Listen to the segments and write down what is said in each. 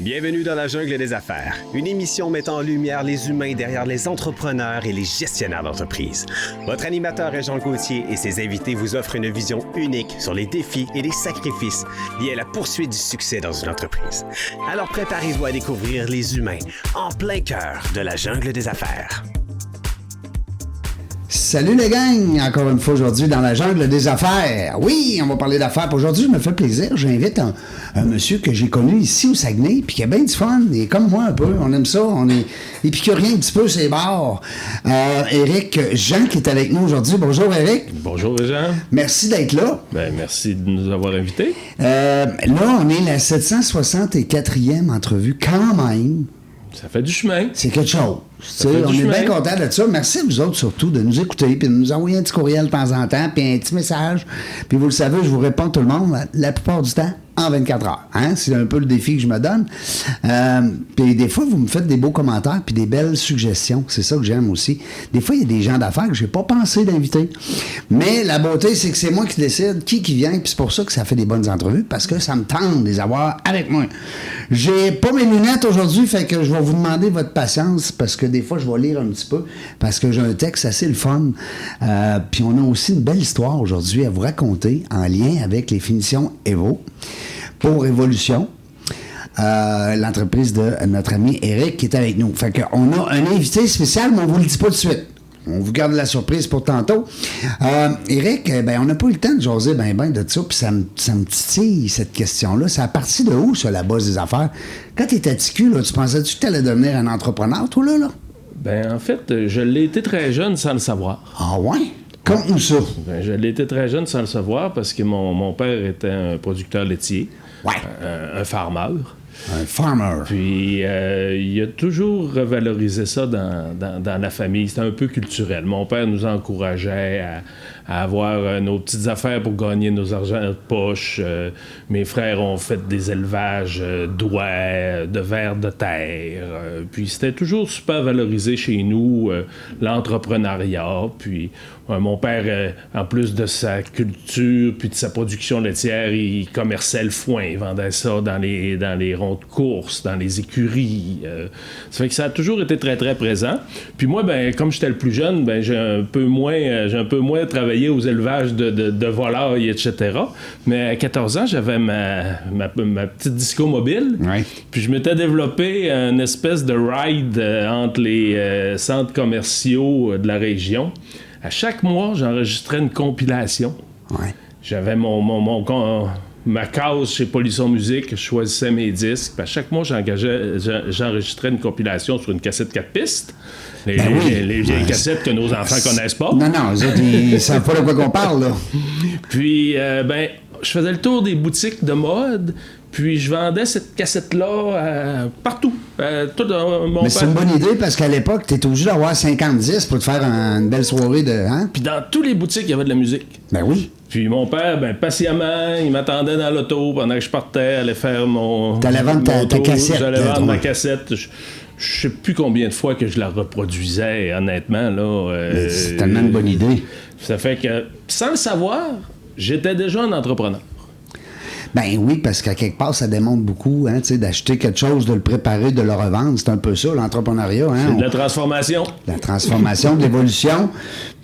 Bienvenue dans la jungle des affaires, une émission mettant en lumière les humains derrière les entrepreneurs et les gestionnaires d'entreprise. Votre animateur est Jean Gauthier et ses invités vous offrent une vision unique sur les défis et les sacrifices liés à la poursuite du succès dans une entreprise. Alors préparez-vous à découvrir les humains en plein cœur de la jungle des affaires. Salut les gangs! Encore une fois aujourd'hui dans la jungle des affaires. Oui, on va parler d'affaires. Puis aujourd'hui, je me fais plaisir. J'invite un monsieur que j'ai connu ici au Saguenay, puis qui a bien du fun. Il est comme moi un peu. On aime ça. On est épicurien un petit peu, c'est bars. Éric Jean qui est avec nous aujourd'hui. Bonjour Éric. Bonjour Jean. Merci d'être là. Ben, merci de nous avoir invités. Là, on est la 764e entrevue quand même. Ça fait du chemin. C'est quelque chose. On est bien contents de ça. Merci à vous autres surtout de nous écouter puis de nous envoyer un petit courriel de temps en temps puis un petit message. Puis vous le savez, je vous réponds tout le monde la plupart du temps en 24 heures. Hein? C'est un peu le défi que je me donne. Puis des fois, vous me faites des beaux commentaires puis des belles suggestions. C'est ça que j'aime aussi. Des fois, il y a des gens d'affaires que je n'ai pas pensé d'inviter. Mais la beauté, c'est que c'est moi qui décide qui vient. Puis c'est pour ça que ça fait des bonnes entrevues parce que ça me tente de les avoir avec moi. J'ai pas mes lunettes aujourd'hui, fait que je vais vous demander votre patience parce que des fois, je vais lire un petit peu parce que j'ai un texte assez le fun. Puis on a aussi une belle histoire aujourd'hui à vous raconter en lien avec les finitions Evo pour Évolution. L'entreprise de notre ami Éric qui est avec nous. Fait qu'on a un invité spécial, mais on vous le dit pas tout de suite. On vous garde la surprise pour tantôt. Éric, on n'a pas eu le temps de jaser de ça, puis ça me titille, cette question-là. C'est à partir de où, ça, la base des affaires? Quand tu étais TQ, tu pensais-tu que tu allais devenir un entrepreneur, toi, là? Ben, en fait, je l'ai été très jeune sans le savoir. Ah ouais? Comme ça? Ben, je l'ai été très jeune sans le savoir parce que mon père était un producteur laitier. Ouais. Un farmer. Un farmer. Puis, il a toujours revalorisé ça dans la famille. C'était un peu culturel. Mon père nous encourageait à avoir nos petites affaires pour gagner nos argents de poche. Mes frères ont fait des élevages d'oies, de vers de terre. Puis, c'était toujours super valorisé chez nous, l'entrepreneuriat. Puis, mon père, en plus de sa culture puis de sa production laitière, il commerçait le foin. Il vendait ça dans les ronds de course, dans les écuries. Ça fait que ça a toujours été très, très présent. Puis moi, comme j'étais le plus jeune, j'ai un peu moins travaillé aux élevages de volailles, etc. Mais à 14 ans, j'avais ma petite disco mobile. Ouais. Puis je m'étais développé une espèce de ride entre les centres commerciaux de la région. À chaque mois, j'enregistrais une compilation. Ouais. J'avais ma case chez Polisson Musique, je choisissais mes disques. Puis à chaque mois, j'enregistrais une compilation sur une cassette 4 pistes. Les vieilles cassettes que nos enfants connaissent pas. Non, eux autres, ils savent pas de quoi qu'on parle, là. Puis, je faisais le tour des boutiques de mode. Puis je vendais cette cassette-là partout. Mais c'est une bonne idée parce qu'à l'époque, tu étais obligé d'avoir 50-10 pour te faire une belle soirée de... Hein? Puis dans toutes les boutiques, il y avait de la musique. Ben oui. Puis mon père, patiemment, il m'attendait dans l'auto pendant que je partais, aller faire mon... T'allais vendre ta cassette. J'allais vendre ma cassette. Je sais plus combien de fois que je la reproduisais, honnêtement. Là, c'est tellement une bonne idée. Ça fait que, sans le savoir, j'étais déjà un entrepreneur. Ben oui, parce qu'à quelque part, ça démontre beaucoup, hein, d'acheter quelque chose, de le préparer, de le revendre. C'est un peu ça, l'entrepreneuriat. Hein? C'est de la transformation. La transformation, de l'évolution.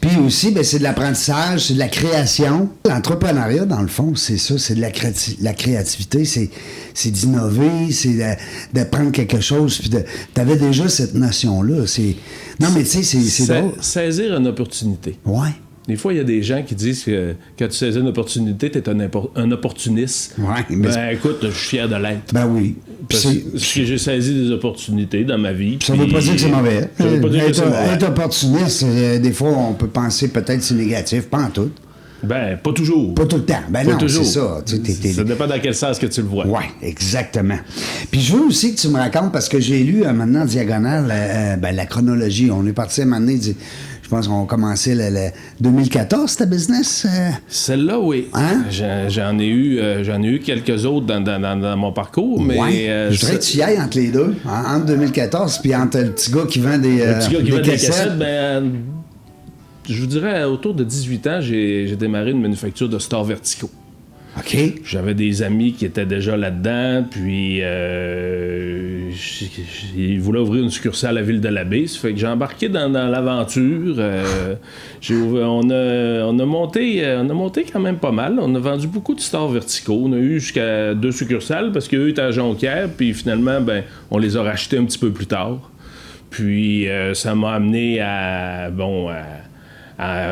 Puis aussi, c'est de l'apprentissage, c'est de la création. L'entrepreneuriat, dans le fond, c'est ça, c'est de la créativité, c'est d'innover, c'est de prendre quelque chose. Puis t'avais déjà cette notion-là. Non, mais tu sais, c'est drôle. Saisir une opportunité. Ouais. Des fois, il y a des gens qui disent que quand tu saisis une opportunité, tu es un opportuniste. Ouais, mais écoute, je suis fier de l'être. Ben oui. Parce que j'ai saisi des opportunités dans ma vie. Ça veut pas dire que c'est mauvais. Ça veut pas dire que c'est mauvais. Être opportuniste, des fois, on peut penser peut-être que c'est négatif. Pas en tout. Pas toujours. Pas tout le temps. Pas Non, toujours. c'est ça. Ça dépend dans quel sens que tu le vois. Oui, exactement. Puis je veux aussi que tu me racontes, parce que j'ai lu maintenant en diagonale la chronologie. On est parti à un moment donné, je pense qu'on a commencé le 2014, ta business? Celle-là, oui. Hein? J'en ai eu quelques autres dans mon parcours, mais... Ouais. Je voudrais que tu y ailles entre les deux, entre 2014 puis entre le petit gars qui vend des cassettes. Le petit gars qui vend des cassettes, je vous dirais, autour de 18 ans, j'ai démarré une manufacture de stores verticaux. OK. J'avais des amis qui étaient déjà là-dedans, puis ils voulaient ouvrir une succursale à Ville-de-l'Abbé. Ça fait que j'ai embarqué dans l'aventure. On a monté quand même pas mal. On a vendu beaucoup de stores verticaux. On a eu jusqu'à 2 succursales parce qu'eux étaient à Jonquière, puis finalement, on les a rachetés un petit peu plus tard. Puis ça m'a amené à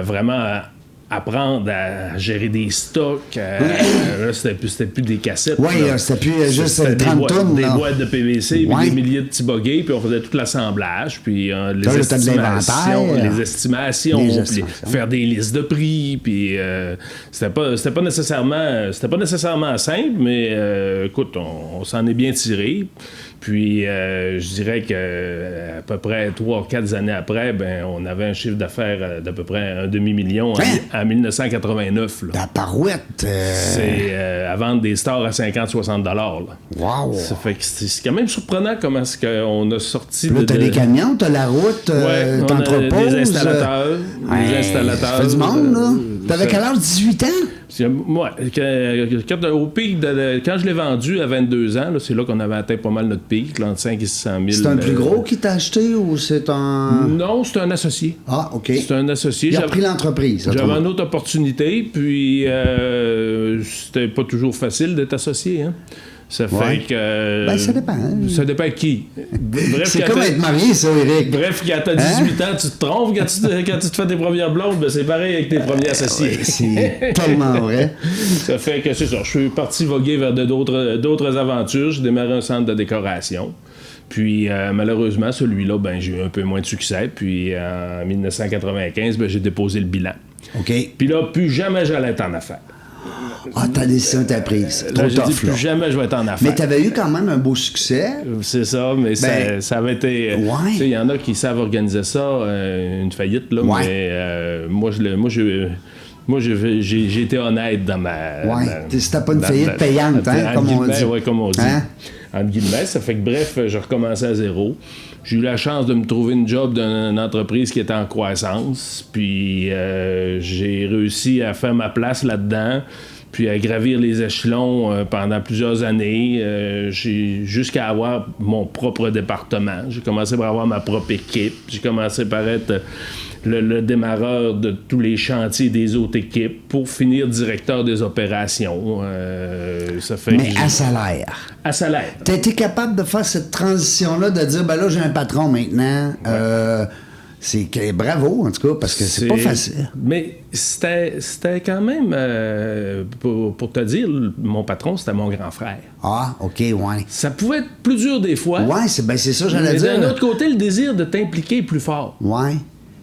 vraiment apprendre à gérer des stocks. Là, c'était plus des cassettes. Oui, c'était plus juste 30 tonnes. Des boîtes de PVC, puis des milliers de petits bogeys, puis on faisait tout l'assemblage, puis les estimations, puis faire des listes de prix, puis c'était pas nécessairement simple, mais écoute, on s'en est bien tiré. Puis, je dirais que à peu près 3 ou 4 années après, on avait un chiffre d'affaires d'à peu près 500 000 en 1989. La parouette! C'est à vendre des stores à 50-60 $. Là. Wow! Ça fait que c'est quand même surprenant comment est-ce qu'on a sorti là, t'as des camions, t'as la route, t'entreposes. Des installateurs. Ça fait du monde, là. T'avais quel âge? 18 ans? Moi, au pic quand je l'ai vendu à 22 ans, là, c'est là qu'on avait atteint pas mal notre pic, là, entre 5 et 600 000. C'est un plus gros qui t'a acheté ou c'est un... Non, c'est un associé. Ah, OK. C'est un associé. Il a pris l'entreprise. J'avais une autre opportunité, puis c'était pas toujours facile d'être associé, hein. Ça fait que... ça dépend. Ça dépend qui. Bref, c'est comme être marié, ça, Éric. Bref, quand t'as 18 ans, tu te trompes. Quand tu te fais tes premières blondes, c'est pareil avec tes premiers associés. C'est tellement vrai. Ça fait que c'est ça. Je suis parti voguer vers d'autres aventures. J'ai démarré un centre de décoration. Puis, malheureusement, celui-là, j'ai eu un peu moins de succès. Puis, en 1995, j'ai déposé le bilan. OK. Puis là, plus jamais j'allais être en affaires. Ah, ta décision t'a prise. Là, j'ai dit, plus jamais je vais être en affaires. Mais t'avais eu quand même un beau succès. C'est ça, mais ça avait été... Ouais. Il y en a qui savent organiser ça, une faillite, là, mais moi, j'ai été honnête dans ma... Oui, c'était pas une faillite payante, comme on dit. Oui, comme on dit. Entre guillemets, ça fait que, bref, je recommençais à zéro. J'ai eu la chance de me trouver une job d'une entreprise qui était en croissance, puis j'ai réussi à faire ma place là-dedans, puis à gravir les échelons pendant plusieurs années, jusqu'à avoir mon propre département. J'ai commencé par avoir ma propre équipe, j'ai commencé par être le démarreur de tous les chantiers des autres équipes pour finir directeur des opérations. Ça fait mais à salaire. À salaire. T'as été capable de faire cette transition-là, de dire, là, j'ai un patron maintenant. C'est que bravo, en tout cas, parce que c'est pas facile. Mais c'était quand même, pour te dire, mon patron, c'était mon grand frère. Ah, OK, ouais. Ça pouvait être plus dur des fois. Ouais, c'est ça, j'allais dire. Mais d'un autre côté, le désir de t'impliquer est plus fort. Ouais.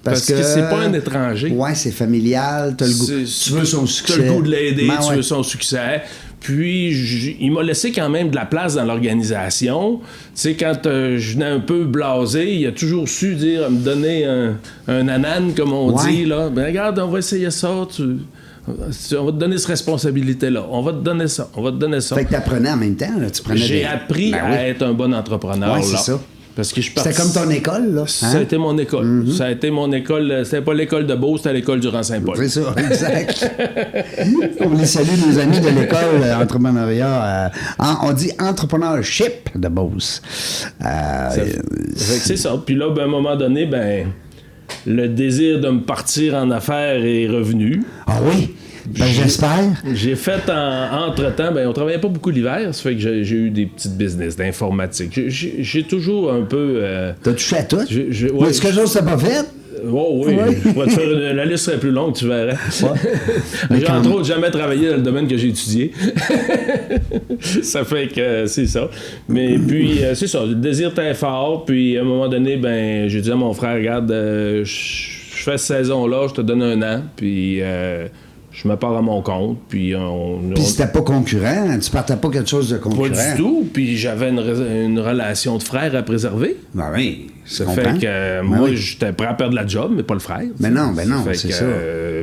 Parce que c'est pas un étranger. Ouais, c'est familial, t'as le goût. Tu veux son succès. T'as le goût de l'aider, tu veux son succès. Puis, il m'a laissé quand même de la place dans l'organisation. Tu sais, quand je venais un peu blasé, il a toujours su me donner un ananas, comme on dit, là. Regarde, on va essayer ça, on va te donner cette responsabilité-là. On va te donner ça. Fait que t'apprenais en même temps, là. J'ai appris à être un bon entrepreneur, ouais, c'est ça. Parce que c'était comme ton école, là. Ça a été mon école. Mm-hmm. Ça a été mon école. C'était pas l'école de Beauce, c'était l'école du Rang-Saint-Paul. C'est ça, exact. On les salue, nos amis de l'école entrepreneuriat. On dit entrepreneurship de Beauce. C'est ça. Puis là, à un moment donné, le désir de me partir en affaires est revenu. Ah oui? J'espère. J'ai fait entre-temps, on travaillait pas beaucoup l'hiver, ça fait que j'ai eu des petites business d'informatique. J'ai toujours un peu... T'as touché à tout? Ouais, est-ce que chose t'as pas fait? Oh oui, je pourrais te faire la liste serait plus longue, tu verrais. Ouais. J'ai entre autres jamais travaillé dans le domaine que j'ai étudié. Ça fait que c'est ça. Mais puis, c'est ça, le désir était fort, puis à un moment donné, j'ai dit à mon frère, regarde, je fais cette saison-là, je te donne 1 an, puis... je me pars à mon compte, puis Puis c'était pas concurrent? Tu partais pas quelque chose de concurrent? Pas du tout, puis j'avais une relation de frère à préserver. Ben oui, ça fait que moi, j'étais prêt à perdre la job, mais pas le frère. Mais non, c'est ça.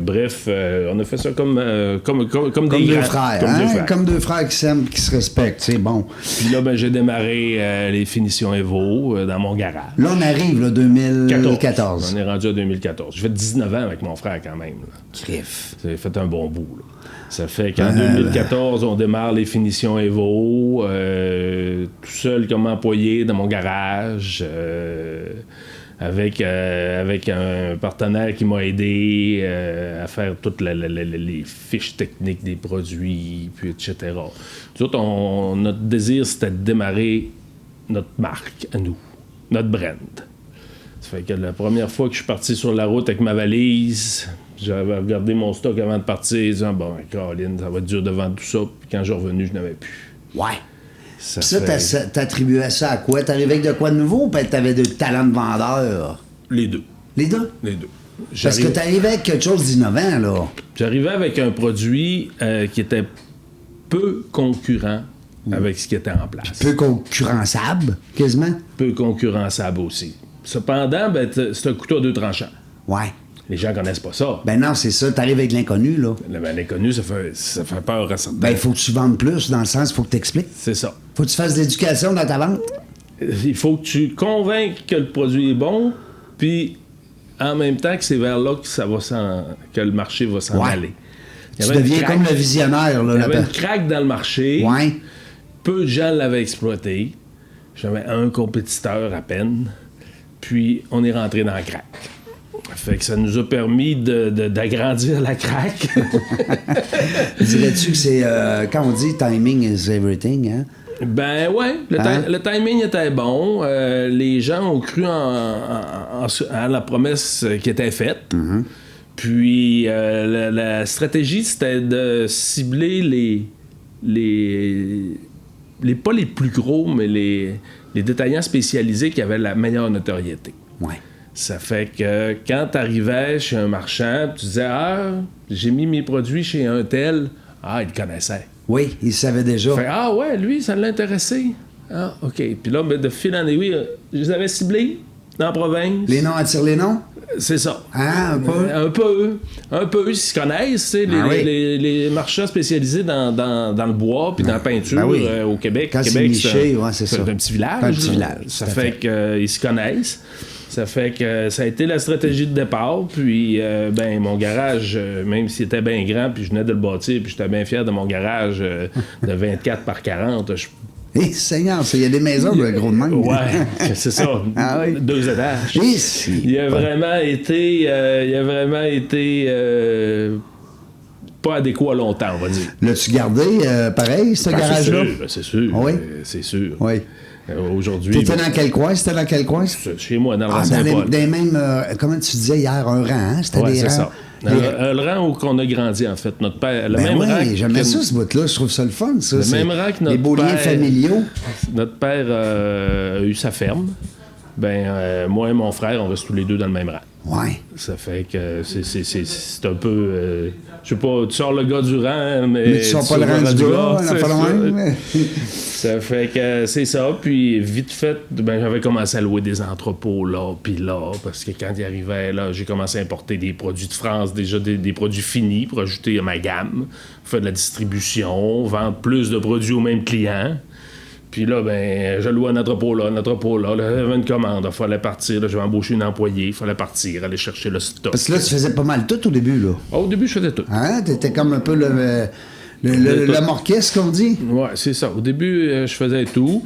Bref, on a fait ça comme des deux frères. Comme deux frères qui s'aiment, qui se respectent, c'est bon. Puis là, j'ai démarré les finitions Evo dans mon garage. Là, on arrive, là, 2014. On est rendu à 2014. J'ai fait 19 ans avec mon frère quand même. Crif. J'ai fait un bon bout, là. Ça fait qu'en 2014, on démarre les finitions Evo, tout seul comme employé dans mon garage, avec un partenaire qui m'a aidé à faire toutes les fiches techniques des produits, puis etc. Nous autres, notre désir, c'était de démarrer notre marque à nous, notre brand. Ça fait que la première fois que je suis parti sur la route avec ma valise, j'avais regardé mon stock avant de partir, disant bon, Caroline, ça va être dur de vendre tout ça. Puis quand je suis revenu, je n'avais plus. Ouais. Ça, t'attribuais ça à quoi? T'arrivais avec de quoi de nouveau ou t'avais de talent de vendeur? Les deux. Les deux? Les deux. Parce que t'arrivais avec quelque chose d'innovant, là. J'arrivais avec un produit qui était peu concurrent avec ce qui était en place. Peu concurrençable, quasiment? Peu concurrençable aussi. Cependant, c'est un couteau à deux tranchants. Ouais. Les gens connaissent pas ça. Ben non, c'est ça. T'arrives avec l'inconnu, là. L'inconnu, ça fait peur à certains. Ben, il faut que tu vendes plus, dans le sens, il faut que tu expliques. C'est ça. Faut que tu fasses de l'éducation dans ta vente. Il faut que tu convainques que le produit est bon, puis en même temps que c'est vers là que le marché va s'en aller. Tu deviens comme le visionnaire, là. Il y avait une craque dans le marché. Ouais. Peu de gens l'avaient exploité. J'avais un compétiteur à peine. Puis on est rentré dans la craque. Fait que ça nous a permis d'agrandir la craque. Dirais-tu que c'est, quand on dit timing is everything, hein? Ben ouais, le timing était bon. Les gens ont cru à la promesse qui était faite. Mm-hmm. Puis la stratégie, c'était de cibler pas les plus gros, mais les détaillants spécialisés qui avaient la meilleure notoriété. Ouais. Ça fait que quand tu arrivais chez un marchand, tu disais « Ah, j'ai mis mes produits chez un tel. » Ah, il le connaissait. Oui, il savait déjà. Fait, ah ouais, lui, ça l'intéressait. Ah, OK. Puis là, de fil en aiguille, je les avais ciblés dans la province. Les noms attirent les noms? C'est ça. Ah, un peu? Un peu. Ils se connaissent, tu sais, les marchands spécialisés dans le bois puis dans la peinture au Québec. Quand Québec, c'est niché, c'est un petit village. Un petit village. Ça fait qu'ils se connaissent. Ça fait que ça a été la stratégie de départ. Puis, mon garage, même s'il était bien grand, puis je venais de le bâtir, puis j'étais bien fier de mon garage de 24 par 40. Seigneur, il y a des maisons de gros de même. Ouais, c'est ça. Ah oui. 2 étages. Ici. Il a vraiment été pas adéquat longtemps, on va dire. L'as-tu gardé pareil, ce garage-là? C'est sûr. Oui. C'est sûr. Oui. Aujourd'hui. T'étais dans quel coin? C'était dans quel coin? Chez moi, dans le Saint-Paul. Dans les mêmes, comment tu disais hier, un rang, hein? C'était des rangs. Ça. Le rang où on a grandi, en fait. Notre père. J'aimais ça, ce bout-là. Je trouve ça le fun, ça. Le même rang que notre les beaux liens familiaux. Notre père a eu sa ferme. Moi et mon frère, on reste tous les deux dans le même rang. Ouais. Ça fait que c'est un peu... je sais pas, tu sors le gars du rang, mais tu sors pas le rang du gars, ça fait que c'est ça. Puis vite fait, j'avais commencé à louer des entrepôts là, puis là, parce que quand il arrivait, là, j'ai commencé à importer des produits de France, déjà des produits finis pour ajouter à ma gamme, faire de la distribution, vendre plus de produits aux mêmes clients. Puis là, je louais un entrepôt là, j'avais une commande, il fallait partir, là, j'avais embauché une employée, il fallait partir, aller chercher le stock. Parce que là, tu faisais pas mal tout au début, là. Au début, je faisais tout. Hein? T'étais comme un peu le morquesque, qu'on dit? Ouais, c'est ça. Au début, je faisais tout.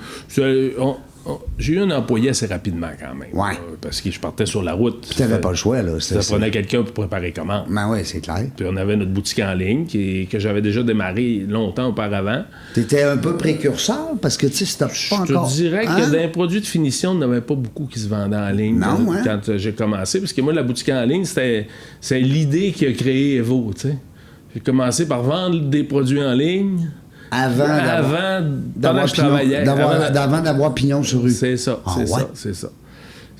J'ai eu un employé assez rapidement, quand même. Ouais. Parce que je partais sur la route. Tu n'avais pas le choix, là. Ça prenait quelqu'un pour préparer commande. Ben oui, c'est clair. Puis on avait notre boutique en ligne que j'avais déjà démarré longtemps auparavant. Tu étais un peu précurseur parce que, tu sais, c'était pas encore... Je te dirais que d'un produit de finition, il n'y en avait pas beaucoup qui se vendaient en ligne. Non, quand j'ai commencé. Parce que moi, la boutique en ligne, c'est l'idée qui a créé Evo, tu sais. J'ai commencé par vendre des produits en ligne... Avant d'avoir pignon sur rue. C'est ça, c'est ça.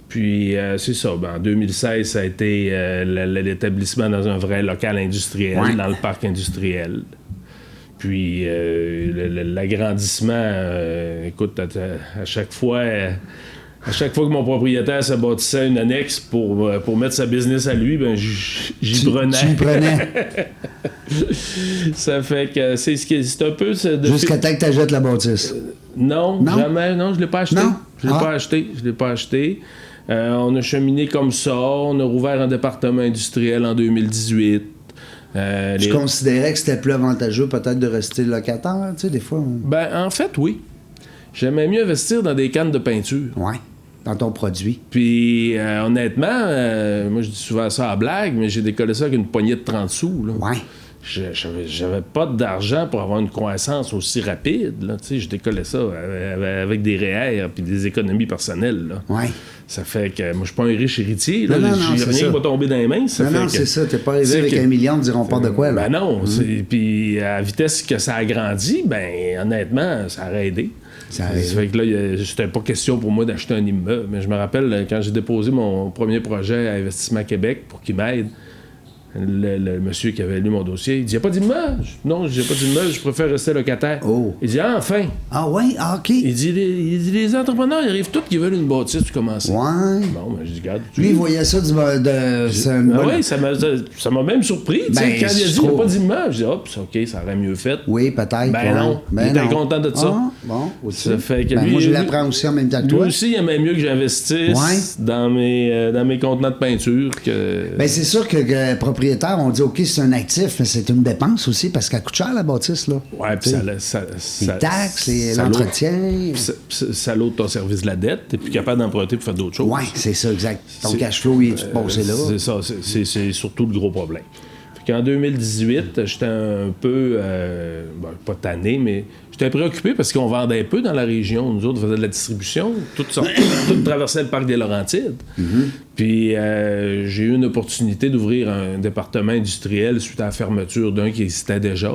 Puis, c'est ça. En 2016, ça a été l'établissement dans un vrai local industriel, dans le parc industriel. Puis, l'agrandissement, écoute, à chaque fois... À chaque fois que mon propriétaire se bâtissait une annexe pour mettre sa business à lui, j'y prenais. Tu y prenais. Ça fait que c'est un peu... Jusqu'à temps que tu achètes la bâtisse. Non, jamais. Non, je ne l'ai pas acheté. Non? Je l'ai pas acheté. On a cheminé comme ça. On a rouvert un département industriel en 2018. Tu considérais que c'était plus avantageux peut-être de rester locataire, tu sais, des fois? Ben, en fait, oui. J'aimais mieux investir dans des cannes de peinture. Oui, dans ton produit. Puis, honnêtement, moi, je dis souvent ça à blague, mais j'ai décollé ça avec une poignée de 30 sous. Là. Oui. J'avais pas d'argent pour avoir une croissance aussi rapide. Là. Je décollais ça avec des REER puis des économies personnelles. Là. Oui. Ça fait que moi, je suis pas un riche héritier. Là. Non, J'ai rien qui va tomber dans les mains. C'est ça. T'es pas arrivé avec 1 million, diront pas de quoi. Là. Ben non. Puis à la vitesse que ça a grandi, ben honnêtement, ça aurait aidé. Ça fait que là, c'était pas question pour moi d'acheter un immeuble. Mais je me rappelle, quand j'ai déposé mon premier projet à Investissement Québec pour qu'il m'aide, le monsieur qui avait lu mon dossier, il dit « Il n'y a pas d'immeuble. » Non, j'ai pas d'immeuble, je préfère rester locataire. Oh. Il dit « Ah, enfin. » Ah oui? Ah, OK. Il dit les entrepreneurs, ils arrivent tous qui veulent une bâtisse pour commencer. Ouais. Bon, ben, je dis « Regarde. » Lui, il voyait ça oui, ça m'a même surpris. Quand il a dit « Il n'y a pas d'immeuble. » Je dis « Hop, OK, ça aurait mieux fait. » Oui, peut-être. Ben non. Il était content de ça. Ah, bon, aussi. Ça fait que moi, je l'apprends aussi en même temps que toi. Lui aussi, il aimait mieux que j'investisse dans mes contenants de peinture que... Ben, c'est sûr que les propriétaires ont dit, OK, c'est un actif, mais c'est une dépense aussi, parce qu'elle coûte cher, la bâtisse, là. Ouais, puis les taxes, l'entretien. Ça l'autre ton service de la dette, t'es plus capable d'emprunter pour faire d'autres choses. Oui, c'est ça, exact. Ton cash flow, il est passé là. C'est ça, c'est surtout le gros problème. Fait qu'en 2018, j'étais un peu, pas tanné, mais j'étais préoccupé parce qu'on vendait un peu dans la région. Nous autres, on faisait de la distribution. Tout traversait le parc des Laurentides. Puis j'ai eu une opportunité d'ouvrir un département industriel suite à la fermeture d'un qui existait déjà.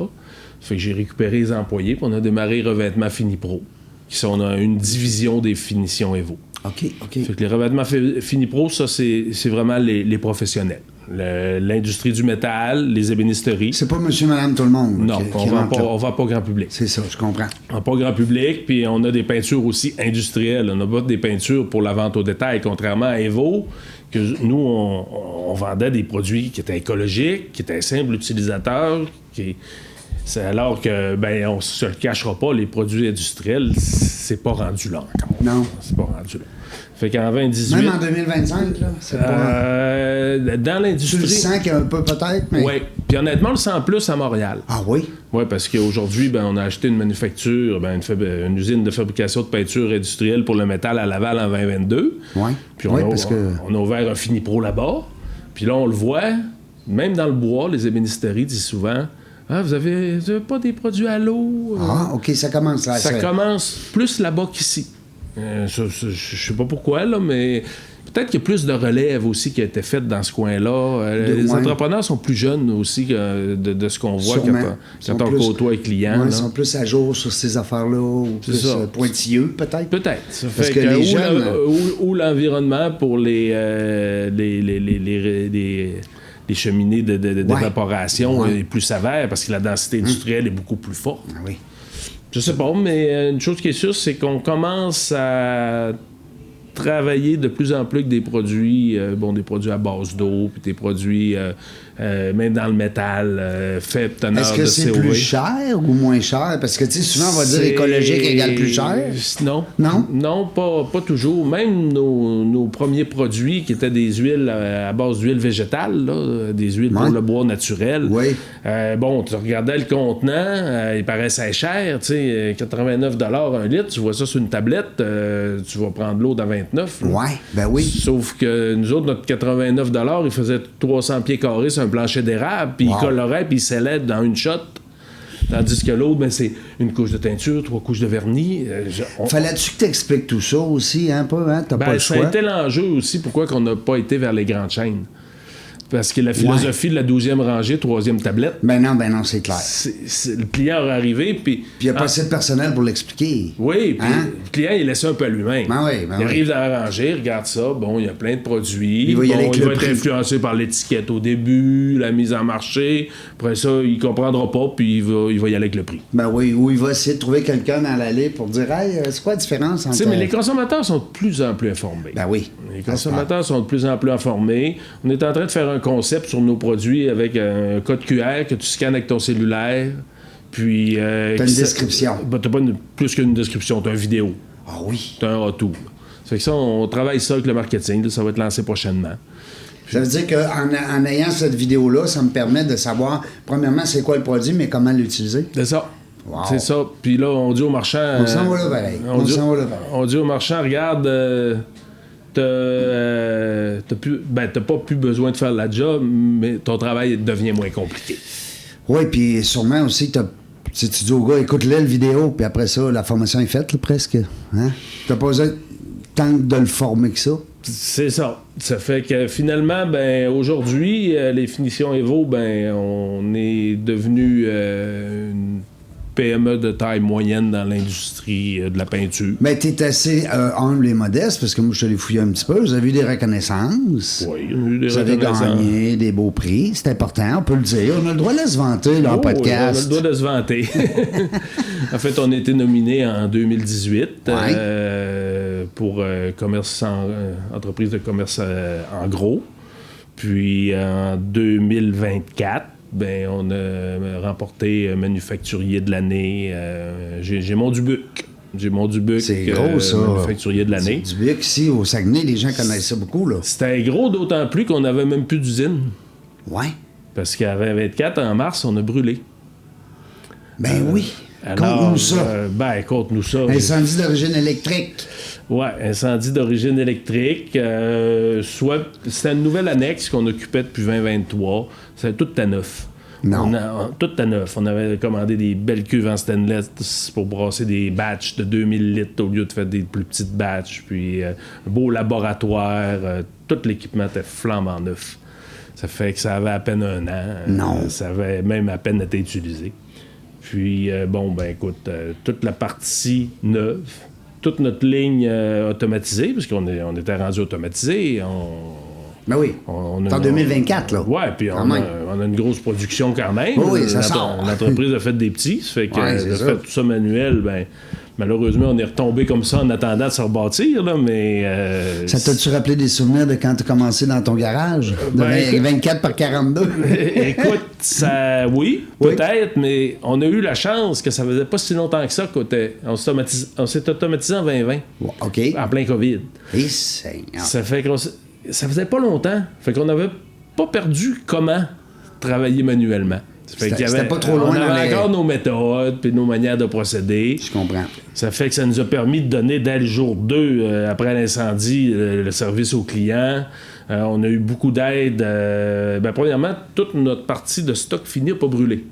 Fait que j'ai récupéré les employés, puis on a démarré Revêtements Finipro, qui sont une division des finitions Evo. OK. Fait que les revêtements Finipro, ça, c'est vraiment les professionnels. L'industrie du métal, les ébénisteries. C'est pas monsieur, madame, tout le monde. Non, on vend pas au grand public. C'est ça, je comprends. On vend pas au grand public, puis on a des peintures aussi industrielles. On n'a pas des peintures pour la vente au détail, contrairement à Evo, que nous, on vendait des produits qui étaient écologiques, qui étaient simples utilisateurs, alors que, ben, on se le cachera pas, les produits industriels, c'est pas rendu là encore. Non. C'est pas rendu là. Fait qu'en 2018... Même en 2025, là, c'est pas... dans l'industrie... Tu le sens qu'il y a un peu peut-être, mais... Oui. Puis honnêtement, on le sent plus à Montréal. Ah oui? Oui, parce qu'aujourd'hui, ben, on a acheté une manufacture, une usine de fabrication de peinture industrielle pour le métal à Laval en 2022. Oui. Puis on a ouvert un Finipro là-bas. Puis là, on le voit, même dans le bois, les ébénisteries disent souvent... Ah, vous avez pas des produits à l'eau? Ah, OK, ça commence là. Ça commence plus là-bas qu'ici. Je sais pas pourquoi, là, mais peut-être qu'il y a plus de relève aussi qui a été faite dans ce coin-là. Les entrepreneurs sont plus jeunes aussi de ce qu'on voit quand on côtoie les clients. Ils sont plus à jour sur ces affaires-là, ou plus pointilleux, peut-être. Peut-être. Ça Parce fait que les jeunes... ou l'environnement pour les cheminées d'évaporation est plus sévère parce que la densité industrielle est beaucoup plus forte. Ah oui. Je sais pas, mais une chose qui est sûre, c'est qu'on commence à travailler de plus en plus avec des produits, des produits à base d'eau, puis des produits, même dans le métal, faible teneur de CO2. Est-ce que c'est plus cher ou moins cher? Parce que, tu sais, souvent, on va dire écologique égale plus cher. Non. Non? Non, pas toujours. Même nos premiers produits, qui étaient des huiles à base d'huile végétale, là, des huiles pour le bois naturel. Oui. Tu regardais le contenant, il paraissait cher, tu sais, 89 $, un litre, tu vois ça sur une tablette, tu vas prendre l'eau dans 29. Oui, ben oui. Sauf que nous autres, notre 89 $, il faisait 300 pieds carrés sur un plancher d'érable, puis il colorait, puis il scellait dans une shot. Tandis que l'autre, ben, c'est une couche de teinture, 3 couches de vernis. Fallait-tu que t'expliques tout ça aussi, hein, pas, hein? T'as pas le choix. Ça a été l'enjeu aussi, pourquoi on n'a pas été vers les grandes chaînes. Parce que la philosophie de la 12e rangée, 3e tablette... Ben non, c'est clair. Le client aurait arrivé, puis... Puis il n'y a pas assez de personnel pour l'expliquer. Oui, puis le client, il laisse un peu à lui-même. Il arrive dans la rangée, regarde ça, il y a plein de produits. Il va être influencé par l'étiquette au début, la mise en marché. Après ça, il comprendra pas, puis il va y aller avec le prix. Ben oui, ou il va essayer de trouver quelqu'un dans l'allée pour dire « Hey, c'est quoi la différence entre... » Mais les consommateurs sont de plus en plus informés. Ben oui. Les consommateurs sont de plus en plus informés. On est en train de faire un concept sur nos produits avec un code QR que tu scannes avec ton cellulaire. Puis. T'as une description. T'as pas plus qu'une description, t'as une vidéo. Ah oui. T'as un retour. Ça fait que ça, on travaille ça avec le marketing. Là, ça va être lancé prochainement. Ça veut dire qu'en ayant cette vidéo-là, ça me permet de savoir, premièrement, c'est quoi le produit, mais comment l'utiliser. C'est ça. Wow. C'est ça. Puis là, on dit au marchand... On s'en va là, pareil. On dit au marchand, regarde, t'as pas plus besoin de faire la job, mais ton travail devient moins compliqué. Oui, puis sûrement aussi, tu dis au gars, écoute-le, le vidéo, puis après ça, la formation est faite, là, presque. Hein? T'as pas besoin tant de le former que ça. C'est ça. Ça fait que finalement, aujourd'hui, les finitions Evo, on est devenu une PME de taille moyenne dans l'industrie de la peinture. Mais t'es assez humble et modeste, parce que moi, je te l'ai fouillé un petit peu. Vous avez eu des reconnaissances. Oui, on a eu des Vous avez reconnaissances. gagné des beaux prix. C'est important, on peut le dire. On a le droit de se vanter là, en podcast. Oui, on a le droit de se vanter. En fait, on a été nominé en 2018 pour entreprise de commerce en gros. Puis en 2024, on a remporté manufacturier de l'année. J'ai mon Dubuc. C'est gros, ça. Manufacturier de l'année. C'est Dubuc, ici, au Saguenay, les gens connaissent ça beaucoup, là. C'était gros, d'autant plus qu'on n'avait même plus d'usine. Ouais. Parce qu'à 24, en mars, on a brûlé. Oui. Conte-nous ça. Conte-nous ça. Incendie d'origine électrique. Ouais, incendie d'origine électrique. Soit c'était une nouvelle annexe qu'on occupait depuis 2023. C'était tout à neuf. Non. Tout à neuf. On avait commandé des belles cuves en stainless pour brasser des batchs de 2000 litres au lieu de faire des plus petites batchs. Puis un beau laboratoire. Tout l'équipement était flambant neuf. Ça fait que ça avait à peine un an. Non. Ça avait même à peine été utilisé. Puis, écoute, toute la partie neuve, toute notre ligne automatisée, parce qu'on était rendu automatisé. Ben oui. En 2024, là. Ouais, puis on a une grosse production quand même. Oui, ça sort. L'entreprise a fait des petits, ça fait que fait tout ça manuel, malheureusement, on est retombé comme ça en attendant de se rebâtir, là, mais... Ça t'a-tu rappelé des souvenirs de quand tu as commencé dans ton garage? De 24 par 42? Écoute, oui, peut-être, mais on a eu la chance que ça faisait pas si longtemps que ça on s'est automatisé en 2020. OK. En plein COVID. Et Seigneur. Ça fait que ça faisait pas longtemps. Fait qu'on n'avait pas perdu comment travailler manuellement. C'était pas trop loin. On avait encore nos méthodes puis nos manières de procéder. Je comprends. Ça fait que ça nous a permis de donner dès le jour 2, après l'incendie, le service aux clients. On a eu beaucoup d'aide. Premièrement, toute notre partie de stock fini n'a pas brûlé.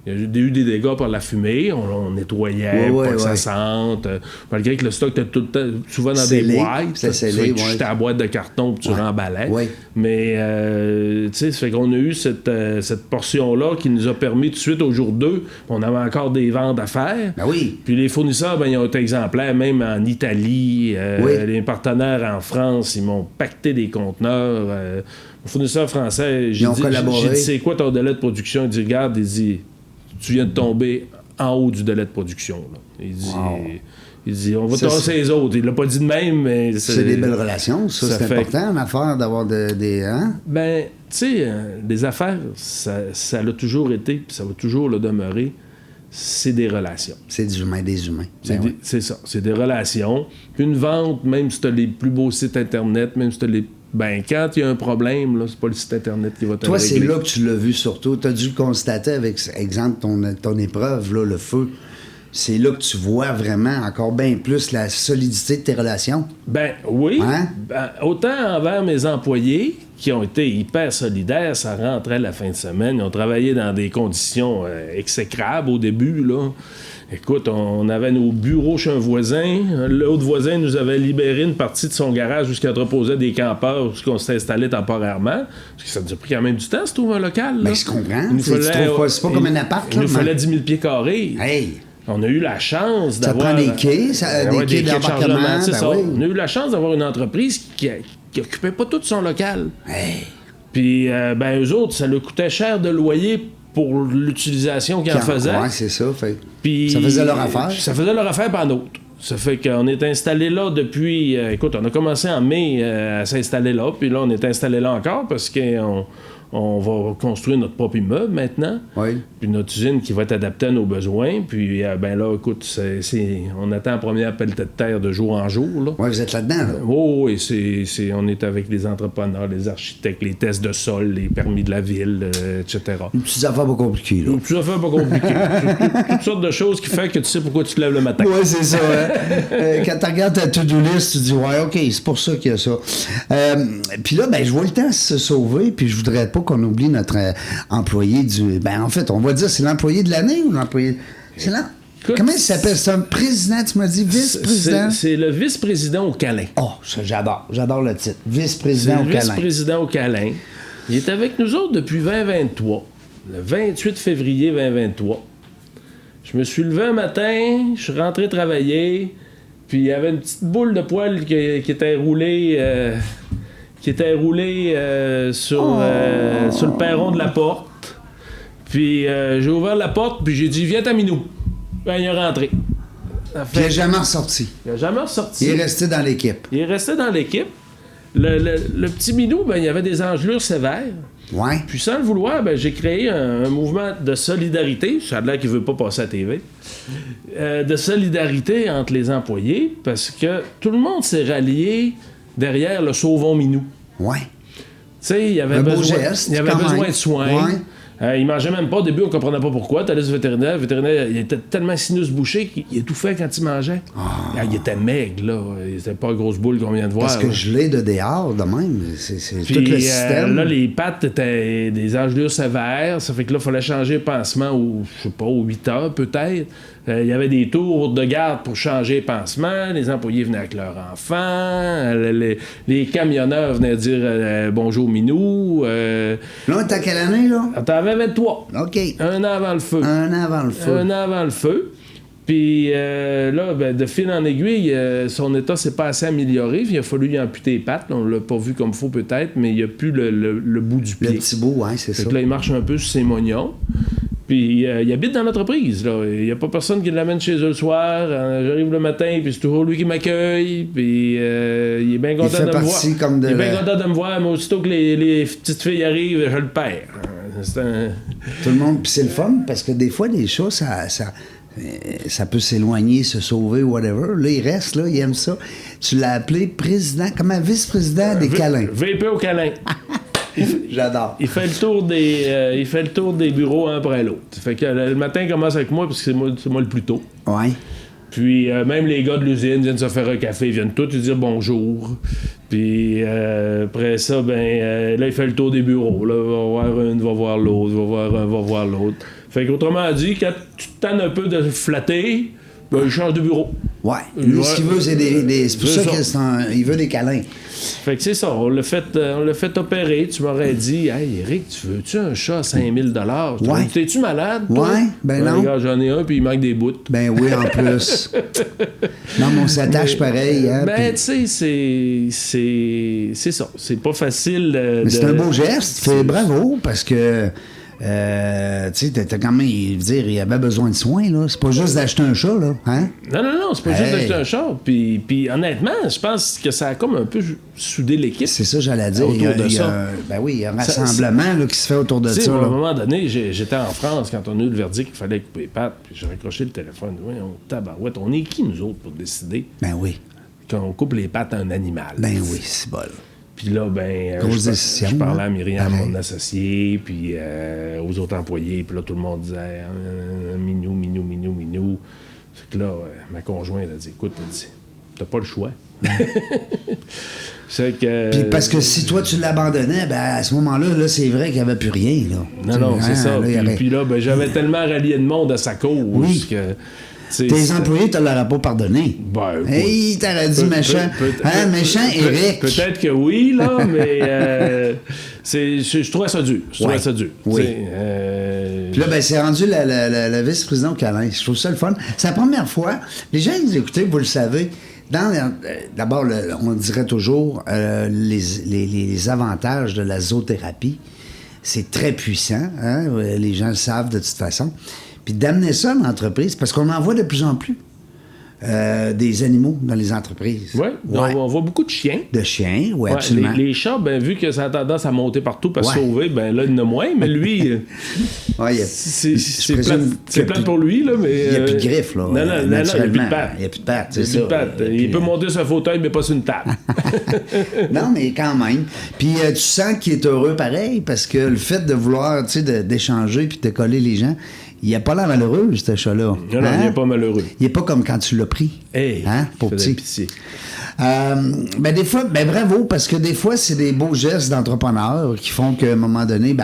Il y a eu des dégâts par la fumée, on nettoyait, pas que ça sente. Malgré que le stock était tout le temps, souvent dans des boîtes. Tu jetais la boîte de carton puis tu remballais. Oui. Mais, ça fait qu'on a eu cette portion-là qui nous a permis tout de suite au jour 2, on avait encore des ventes à faire. Ben oui. Puis les fournisseurs, ils ont été exemplaires, même en Italie. Les partenaires en France, ils m'ont pacté des conteneurs. Mon fournisseur français, j'ai dit, c'est quoi ton délai de production? Il dit, regarde, tu viens de tomber en haut du délai de production. Là. Il dit, on va tasser les autres. Il l'a pas dit de même, mais... C'est des belles relations, ça c'est important, en affaires, d'avoir des... Hein? Tu sais, les affaires, ça l'a toujours été, puis ça va toujours le demeurer, c'est des relations. C'est des humains. C'est ça, c'est des relations. Puis une vente, même si tu as les plus beaux sites Internet, même si tu as les... quand il y a un problème, là, c'est pas le site Internet qui va te régler. Toi, c'est là que tu l'as vu surtout. Tu as dû le constater avec, exemple, ton épreuve, là, le feu. C'est là que tu vois vraiment encore bien plus la solidité de tes relations. Oui. Hein? Autant envers mes employés, qui ont été hyper solidaires, ça rentrait la fin de semaine. Ils ont travaillé dans des conditions exécrables au début, là. Écoute, on avait nos bureaux chez un voisin. L'autre voisin nous avait libéré une partie de son garage où il entreposait des campeurs, où on s'est installé temporairement. Parce que ça nous a pris quand même du temps, se trouver un local. Là. Je comprends. C'est pas comme un appart. Il nous fallait 10 000 pieds carrés. Hey! On a eu la chance d'avoir... Ça prend des quais, des quais d'embarquement. C'est ça. Oui. On a eu la chance d'avoir une entreprise qui occupait pas tout son local. Hey. Puis, eux autres, ça leur coûtait cher de loyer pour l'utilisation qu'ils en faisaient. Oui, c'est ça. Puis, ça faisait leur affaire. Ça faisait leur affaire par d'autres. Ça fait qu'on est installé là depuis... écoute, on a commencé en mai à s'installer là, puis là, on est installé là encore parce qu'on On va construire notre propre immeuble maintenant. Oui. Puis notre usine qui va être adaptée à nos besoins. Puis, ben là, écoute, on attend la première pelletée de terre de jour en jour. Là. Oui, vous êtes là-dedans, là. Oh, oui, on est avec les entrepreneurs, les architectes, les tests de sol, les permis de la ville, etc. Une petite affaire pas compliquée, là. Une petite affaire pas compliquée. Toutes sortes de choses qui font que tu sais pourquoi tu te lèves le matin. Oui, c'est ça. Hein? Quand tu regardes ta to-do list, tu dis, ouais, OK, c'est pour ça qu'il y a ça. Puis là, ben, je vois le temps se sauver, puis je voudrais pas qu'on oublie notre employé du... Ben, en fait, on va dire, c'est l'employé de l'année ou l'employé... C'est là... Comment il s'appelle? C'est un président, tu m'as dit, vice-président? C'est le vice-président au câlin. Oh, ça, j'adore le titre. Vice-président au câlin. Vice-président au câlin. Il est avec nous autres depuis 2023. Le 28 février 2023. Je me suis levé un matin, je suis rentré travailler, puis il y avait une petite boule de poil qui était roulée... sur le perron de la porte. Puis j'ai ouvert la porte, puis j'ai dit « Viens ta minou ». Ben, il est rentré. Puis il n'est jamais ressorti. Il n'est jamais ressorti. Il est resté dans l'équipe. Il est resté dans l'équipe. Le petit minou, ben, il y avait des engelures sévères. Ouais. Puis sans le vouloir, ben, j'ai créé un mouvement de solidarité. Ça a l'air qu'il ne veut pas passer à la TV. De solidarité entre les employés, parce que tout le monde s'est rallié derrière le Sauvons Minou. Ouais. Tu sais, il y avait besoin de soins. Ouais. Il mangeait même pas. Au début, on comprenait pas pourquoi. T'allais sur le vétérinaire. Le vétérinaire, il était tellement sinus bouché qu'il étouffait quand il mangeait. Il était maigre, là. Il était pas une grosse boule qu'on vient de voir. Parce que là. je l'ai de dehors, de même. C'est puis, tout le système. Là, les pattes étaient des engelures sévères. Ça fait que là, il fallait changer le pansement aux 8 heures, peut-être. Il y avait des tours de garde pour changer les pansements. Les employés venaient avec leurs enfants. Les camionneurs venaient dire bonjour Minou. Là, t'as quelle année, là? T'avais 23. OK. Un an avant le feu. Un an avant le feu. Puis là, ben, de fil en aiguille, son état s'est pas assez amélioré. Il a fallu lui amputer les pattes. On l'a pas vu comme faut peut-être, mais il n'y a plus le bout du pied. Le petit bout, oui, c'est ça. Là, il marche un peu sur ses mognons. Puis il habite dans l'entreprise. Il n'y a pas personne qui l'amène chez eux le soir. J'arrive le matin, puis c'est toujours lui qui m'accueille. Puis il est bien content de me voir. Il est bien content de me voir, mais aussitôt que les petites filles arrivent, je le perds. Tout le monde. Puis c'est le fun, parce que des fois, les chats, ça peut s'éloigner, se sauver, whatever. Là, il reste, là, il aime ça. Tu l'as appelé président, comment vice-président des câlins. VP au câlin. J'adore. Il fait le tour des bureaux un après l'autre. Fait que le matin, il commence avec moi, parce que c'est moi le plus tôt. Ouais. Puis même les gars de l'usine viennent se faire un café, ils viennent tous lui dire bonjour. Puis après ça, là, il fait le tour des bureaux. Là, va voir une, va voir l'autre, va voir un, va voir l'autre. Fait qu'autrement dit, quand tu te tannes un peu de flatter, ben, il change de bureau. Ouais. Lui, ce qu'il veut, c'est c'est pour ça qu'il veut des câlins. Fait que c'est ça, on l'a fait opérer. Tu m'aurais dit, hey, Eric, tu veux-tu un chat à 5000 $? Ouais. T'es-tu malade, toi? Ouais, ben non. Regarde, j'en ai un, puis il manque des bouts. Ben oui, en plus. Non, mais on s'attache pareil. Hein, ben, tu sais, c'est ça. C'est pas facile. Mais c'est un beau geste. Fait bravo, parce que. Tu sais, t'as quand même, il avait besoin de soins, là. C'est pas juste d'acheter un chat, là. Hein? Non, c'est pas juste d'acheter un chat. Puis honnêtement, je pense que ça a comme un peu soudé l'équipe. C'est ça, j'allais dire. Autour de ça. Il y a un rassemblement là, qui se fait autour de ça. À un moment donné, j'étais en France quand on a eu le verdict qu'il fallait couper les pattes. Puis j'ai raccroché le téléphone. Oui, tabarouette. On est qui, nous autres, pour décider? Ben oui. Qu'on coupe les pattes à un animal. Ben oui, c'est bon. Puis là, je parlais à Myriam, mon associé, puis aux autres employés, puis là, tout le monde disait Minou. C'est que là, ma conjointe a dit, écoute, t'as pas le choix. C'est que... Puis parce que si toi, tu l'abandonnais, ben à ce moment-là, c'est vrai qu'il n'y avait plus rien, là. Non, c'est ça. Puis là, j'avais tellement rallié de monde à sa cause que... Tes employés ne te l'auraient pas pardonné. Ben, hey, t'aurais dit méchant. Méchant Eric. Peut-être que oui, là, mais je trouvais ça dur. Oui. Puis là, c'est rendu la vice-président au câlin. Je trouve ça le fun. C'est la première fois. Les gens qui nous écoutez, vous le savez. D'abord, on dirait toujours les avantages de la zoothérapie. C'est très puissant. Hein? Les gens le savent de toute façon. Puis d'amener ça à l'entreprise, parce qu'on en voit de plus en plus. des animaux dans les entreprises. Oui, on voit beaucoup de chiens. De chiens, oui, absolument. Les chats, vu que ça a tendance à monter partout pour se sauver, là, il y en a moins, mais lui, c'est plate pour lui, là, mais... Il n'y a plus de griffes, là. Non, il n'y a plus de pattes. Il n'y a plus de pattes, c'est ça. Il peut monter sur un fauteuil, mais pas sur une table. Non, mais quand même. Puis tu sens qu'il est heureux pareil, parce que le fait de vouloir, tu sais, d'échanger puis de coller les gens, il n'a pas l'air malheureux, ce chat-là. Non, il n'est pas malheureux. Il n'est pas comme quand tu l'as pris. Hey, pour petit. Pitié. Des fois, bravo, parce que des fois, c'est des beaux gestes d'entrepreneurs qui font qu'à un moment donné,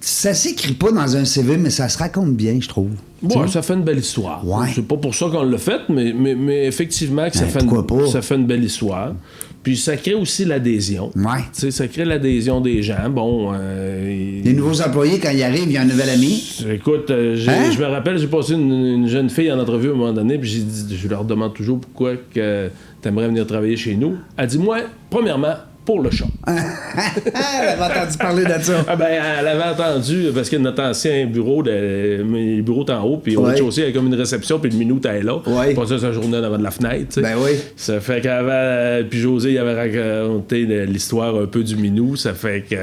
ça s'écrit pas dans un CV, mais ça se raconte bien, je trouve. Ouais, ça fait une belle histoire. Ouais. C'est pas pour ça qu'on l'a fait, mais effectivement que ça fait une belle histoire. Puis ça crée aussi l'adhésion. Ouais. Tu sais, ça crée l'adhésion des gens. Bon. Les nouveaux employés, quand ils arrivent, il y a un nouvel ami. Écoute, je me rappelle, j'ai passé une jeune fille en entrevue à un moment donné, puis je leur demande toujours pourquoi que t'aimerais venir travailler chez nous. Elle dit, moi, premièrement, pour le chat. Elle avait entendu parler de ça. Elle avait entendu, parce que notre ancien bureau, le bureau est en haut, puis au rez-de-chaussée, il y a comme une réception, puis une minute, elle est là. Ouais. Pas ça, sa journée devant de la fenêtre. T'sais. Oui. Ça fait qu'avant, puis José, il avait raconté l'histoire un peu du minou. Ça fait que...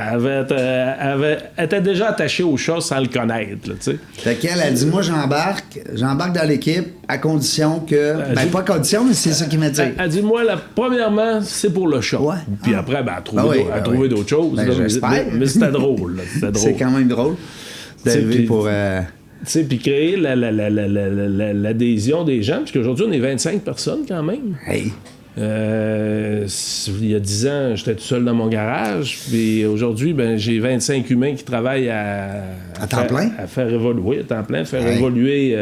Elle était déjà attachée au chat sans le connaître. Là, fait qu'elle a dit, moi, j'embarque dans l'équipe à condition que... pas à condition, mais c'est ça qui m'a dit. Elle dit, moi, premièrement, c'est pour le chat. Ouais. Puis après, elle a trouvé d'autres choses. J'espère. Mais c'était drôle. C'est quand même drôle d'arriver pour... Tu sais, puis créer l'adhésion des gens, parce qu'aujourd'hui, on est 25 personnes quand même. Hey! Il y a 10 ans, j'étais tout seul dans mon garage, puis aujourd'hui, j'ai 25 humains qui travaillent à temps plein? À faire évoluer, à temps plein, évoluer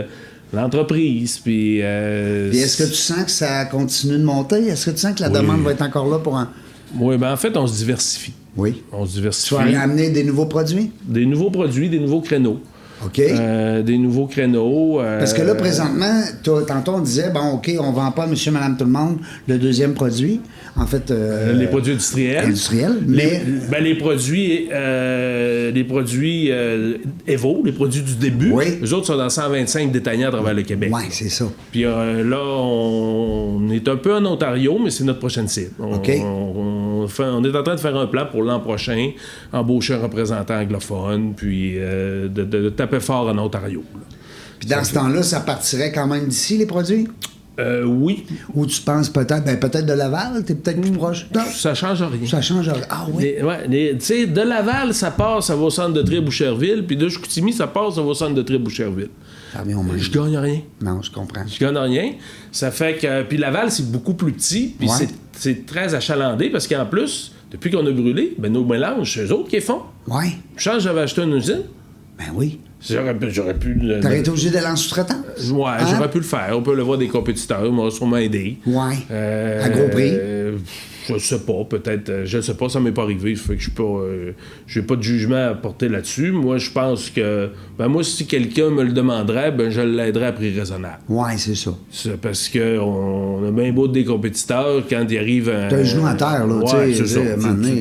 l'entreprise. Puis est-ce que tu sens que ça continue de monter? Est-ce que tu sens que la demande va être encore là pour un... Oui, en fait, on se diversifie. Oui. On se diversifie. Tu vas amener des nouveaux produits? Des nouveaux produits, des nouveaux créneaux. OK. Des nouveaux créneaux. Parce que là, présentement, tantôt, on disait, OK, on vend pas monsieur, madame, tout le monde, le deuxième produit. En fait... les produits industriels. Mais... Les produits Evo, les produits du début, eux autres sont dans 125 détaillants à travers le Québec. Oui, c'est ça. Puis là, on est un peu en Ontario, mais c'est notre prochaine cible. OK. On est en train de faire un plan pour l'an prochain, embaucher un représentant anglophone, puis de taper fort en Ontario. Là. Puis dans ce temps-là, ça partirait quand même d'ici, les produits? Oui. Ou tu penses peut-être de Laval? T'es peut-être plus proche? Non. Ça change rien. Ça change rien. Ah oui? Tu sais, de Laval, ça passe, ça va au centre de tri Boucherville, puis de Chicoutimi, ça passe, ça va au centre de tri Boucherville. Je gagne rien. Non, je comprends. Je gagne rien. Ça fait que... Puis Laval, c'est beaucoup plus petit, puis c'est très achalandé, parce qu'en plus, depuis qu'on a brûlé, nos mélanges, c'est eux autres qui les font. Oui. J'avais acheté une usine. Ben oui. J'aurais pu... T'aurais été obligé d'aller en sous-traitance? Ouais, j'aurais pu le faire. On peut le voir des compétiteurs, ils m'ont sûrement aidé. Ouais. À gros prix? Je sais pas, peut-être. Je sais pas, ça m'est pas arrivé. Ça fait que j'ai pas de jugement à porter là-dessus. Moi, je pense que... moi, si quelqu'un me le demanderait, je l'aiderais à prix raisonnable. Ouais, c'est ça. C'est parce qu'on a bien beau des compétiteurs, quand ils arrivent... T'as un genou à terre, là. Ouais, c'est ça.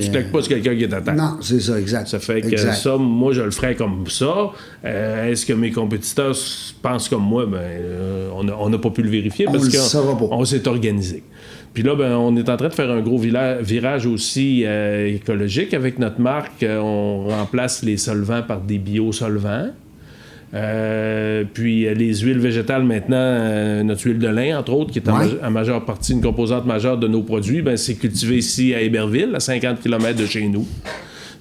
Tu claques pas sur quelqu'un qui est à terre. Non, c'est ça, exact. Ça fait que ça, moi, je le ferais comme ça. Est-ce que mes compétiteurs pensent comme moi? On n'a pas pu le vérifier parce qu'on s'est organisé. Puis là, on est en train de faire un gros virage aussi écologique avec notre marque. On remplace les solvants par des biosolvants. Puis les huiles végétales maintenant, notre huile de lin, entre autres, qui est en majeure partie une composante majeure de nos produits, c'est cultivé ici à Héberville, à 50 km de chez nous.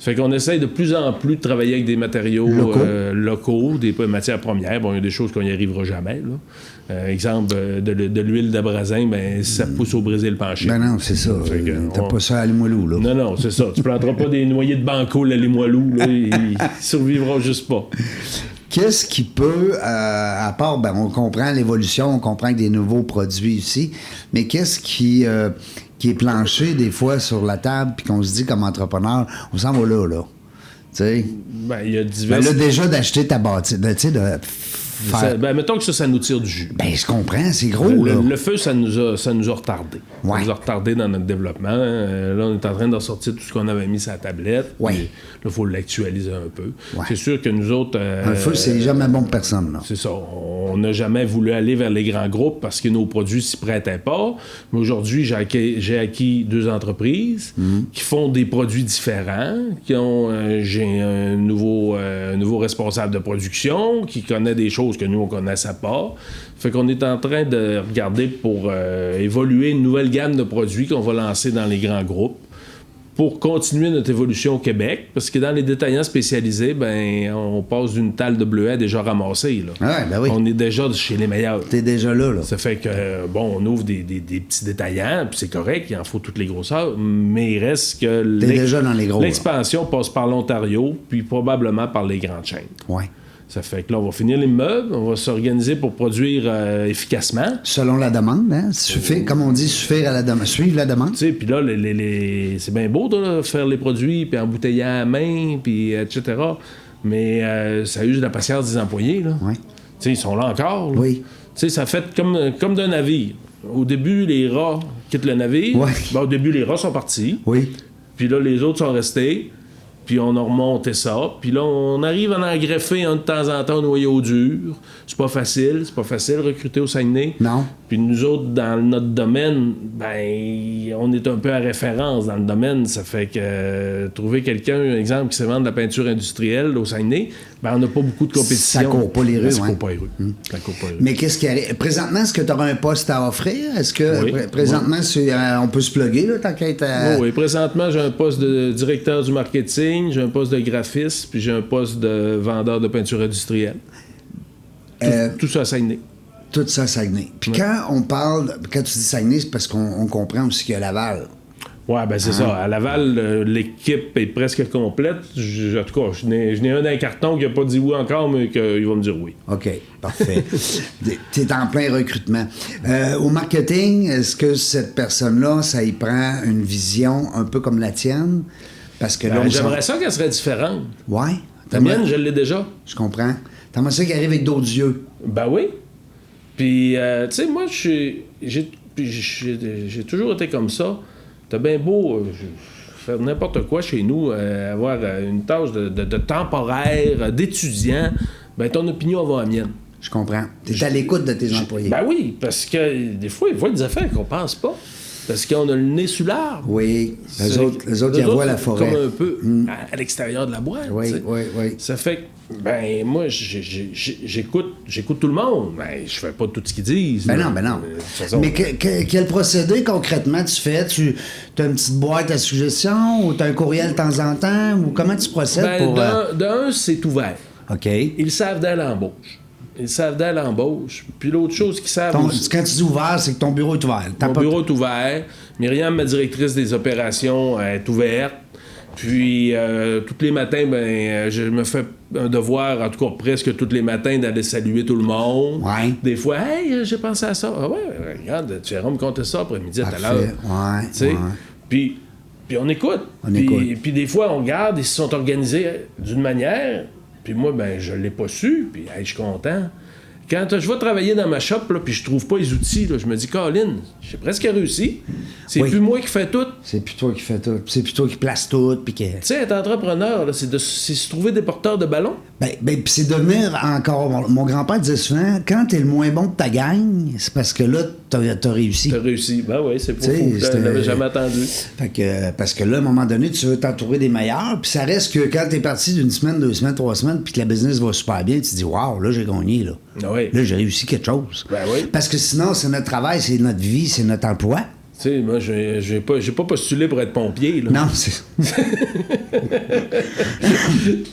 Ça fait qu'on essaye de plus en plus de travailler avec des matériaux locaux, des matières premières. Il y a des choses qu'on n'y arrivera jamais. Là. Exemple, de l'huile d'abrasin, ça pousse au Brésil penché. Non, c'est ça. T'as pas ça à Limoilou, là. Non, c'est ça. Tu planteras pas des noyers de banco à Limoilou, là. Ils survivront juste pas. Qu'est-ce qui peut, à part, on comprend l'évolution, on comprend que des nouveaux produits ici, mais qu'est-ce qui est planché des fois sur la table, puis qu'on se dit comme entrepreneur, on s'en va là. Tu sais? Il y a divers... là, déjà, d'acheter ta bâtisse, mettons que ça nous tire du jus. Ben, je comprends, c'est gros, là. Le feu, ça nous a retardé. Ouais. Ça nous a retardé dans notre développement. Là, on est en train de ressortir tout ce qu'on avait mis sur la tablette. Ouais. Là, il faut l'actualiser un peu. Ouais. C'est sûr que nous autres... Un feu, c'est jamais bon pour personne, là. C'est ça. On n'a jamais voulu aller vers les grands groupes parce que nos produits s'y prêtaient pas. Mais aujourd'hui, j'ai acquis 2 entreprises qui font des produits différents, j'ai un nouveau responsable de production qui connaît des choses que nous, on connaissait pas. Fait qu'on est en train de regarder pour évoluer une nouvelle gamme de produits qu'on va lancer dans les grands groupes pour continuer notre évolution au Québec, parce que dans les détaillants spécialisés, ben on passe d'une talle de bleuet déjà ramassée. Là. Ah, ben oui. On est déjà chez les meilleurs. T'es déjà là. Ça fait que, bon, on ouvre des petits détaillants, puis c'est correct, il en faut toutes les grosseurs, mais il reste que T'es déjà dans les gros. l'expansion passe par l'Ontario, puis probablement par les grandes chaînes. Ouais. Ça fait que là, on va finir l'immeuble, on va s'organiser pour produire efficacement. Selon la demande, hein? Comme on dit, suffire à la demande. Suivre la demande. Tu sais, puis là, c'est bien beau de faire les produits, puis embouteiller à la main, puis etc. Mais ça use la patience des employés, là. Ouais. Tu sais, ils sont là encore. Là. Oui. Tu sais, ça fait comme d'un navire. Au début, les rats quittent le navire. Ouais. Ben, au début, les rats sont partis. Oui. Puis là, les autres sont restés. Puis on a remonté ça. Puis là, on arrive à en greffer de temps en temps au noyau dur. C'est pas facile de recruter au Saguenay. Non. Puis nous autres, dans notre domaine, ben, on est un peu à référence dans le domaine. Ça fait que trouver quelqu'un, un exemple, qui se vend de la peinture industrielle au Saguenay, ben, on n'a pas beaucoup de compétition. Ça court pas les rues, Ça ouais. court pas les rues. Ça court pas les rues. Mais qu'est-ce qui arrive? Présentement, est-ce que tu auras un poste à offrir? Est-ce que Oui. présentement, on peut se plugger, là, tant qu'à être à... Oui, présentement, j'ai un poste de directeur du marketing, j'ai un poste de graphiste, puis j'ai un poste de vendeur de peinture industrielle. Tout ça à Saguenay. Tout ça à Saguenay. Puis quand tu dis Saguenay, c'est parce qu'on comprend aussi qu'il y a Laval. Ouais, ben c'est ça. À Laval, l'équipe est presque complète. En tout cas, je n'ai un d'un carton qui n'a pas dit oui encore, mais qu'il va me dire oui. OK, parfait. Tu es en plein recrutement. Au marketing, est-ce que cette personne-là, ça y prend une vision un peu comme la tienne? Parce que là, j'aimerais ça qu'elle serait différente. Ouais. La mienne, je l'ai déjà. Je comprends. T'aimerais ça qu'elle arrive avec d'autres yeux. Ben oui. Puis, tu sais, moi, j'ai toujours été comme ça. T'as bien beau faire n'importe quoi chez nous, avoir une tâche de temporaire, d'étudiant, ben ton opinion va à la mienne. Je comprends. T'es à l'écoute de tes employés. Ben oui, parce que des fois, ils voient des affaires qu'on pense pas. Parce qu'on a le nez sur l'arbre. Oui. Les autres, ils voient la forêt. Comme un peu à l'extérieur de la boîte. Oui, oui, oui. Ça fait que, ben, moi, j'écoute tout le monde. Ben, je fais pas tout ce qu'ils disent. Ben non. Mais quel procédé concrètement tu fais? Tu as une petite boîte à suggestions ou tu as un courriel de temps en temps? Ou comment tu procèdes pour... D'un, c'est ouvert. OK. Ils savent d'aller à l'embauche. Puis l'autre chose qu'ils savent aussi... Quand tu dis ouvert, c'est que ton bureau est ouvert. Mon bureau est ouvert. Myriam, ma directrice des opérations, est ouverte. Puis, tous les matins, ben, je me fais un devoir, en tout cas presque tous les matins, d'aller saluer tout le monde. Ouais. Des fois, « Hey, j'ai pensé à ça. » « Ah ouais, regarde, tu verras me compter ça après-midi à tout à l'heure. » Ouais, tu sais. ouais. Puis on écoute. Puis des fois, on regarde, ils se sont organisés d'une manière... Puis moi, ben, je l'ai pas su, puis hey, je suis content. Quand je vais travailler dans ma shop, là, puis je trouve pas les outils, là, je me dis, Colin, j'ai presque réussi. C'est plus moi qui fais tout. C'est plus toi qui fais tout. C'est plus toi qui place tout. Puis Tu sais, être entrepreneur, là, c'est se trouver des porteurs de ballons. Ben, puis c'est devenir encore... Mon grand-père disait souvent, quand t'es le moins bon de ta gang, c'est parce que là, t'as réussi. T'as réussi. Ben oui, c'est pas fou. Je l'avais jamais attendu. Fait que, parce que là, à un moment donné, tu veux t'entourer des meilleurs, puis ça reste que quand t'es parti d'une semaine, 2 semaines, 3 semaines, puis que la business va super bien, tu te dis, waouh, là, j'ai gagné, là. Oui. Là, j'ai réussi quelque chose. Ben oui. Parce que sinon, c'est notre travail, c'est notre vie, c'est notre emploi. Tu sais, moi, j'ai pas postulé pour être pompier, là. Non, c'est...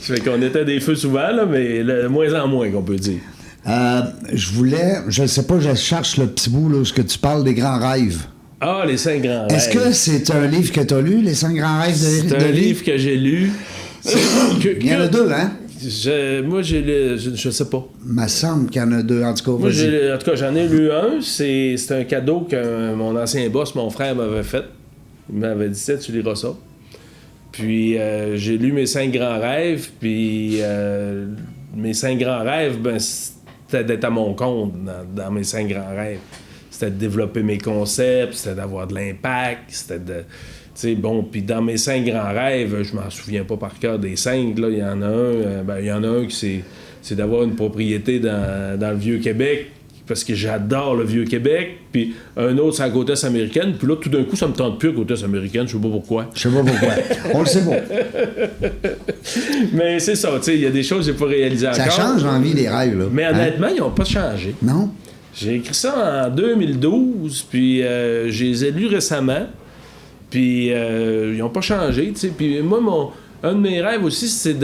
Ça fait qu'on était des feux souvent, là, mais de moins en moins, qu'on peut dire. Je sais pas, je cherche le petit bout, là, où tu parles des grands rêves. Ah, les 5 grands rêves. Est-ce que c'est un livre que tu as lu, les 5 grands rêves de C'est un livre que j'ai lu. Il y en a 2, hein? Moi, je sais pas. Il me semble qu'il y en a 2, en tout cas. Moi, en tout cas, j'en ai lu un. C'est un cadeau que mon ancien boss, mon frère, m'avait fait. Il m'avait dit, tu liras ça. Puis, j'ai lu mes 5 grands rêves. Puis, mes 5 grands rêves, ben, c'était d'être à mon compte dans mes 5 grands rêves. C'était de développer mes concepts, c'était d'avoir de l'impact, c'était de... Tu sais, bon, puis dans mes 5 grands rêves, je m'en souviens pas par cœur des 5, là, il y en a un qui c'est d'avoir une propriété dans le Vieux-Québec, parce que j'adore le Vieux-Québec, puis un autre, c'est la côte est américaine, puis là, tout d'un coup, ça me tente plus la côte est américaine, je sais pas pourquoi. Je sais pas pourquoi. On le sait pas. Mais c'est ça, tu sais, il y a des choses que j'ai pas réalisées encore. Ça change l'envie des rêves, là. Mais honnêtement, ils ont pas changé. Non? J'ai écrit ça en 2012, puis je les ai lus récemment, puis ils n'ont pas changé, tu sais. Puis moi, un de mes rêves aussi, c'est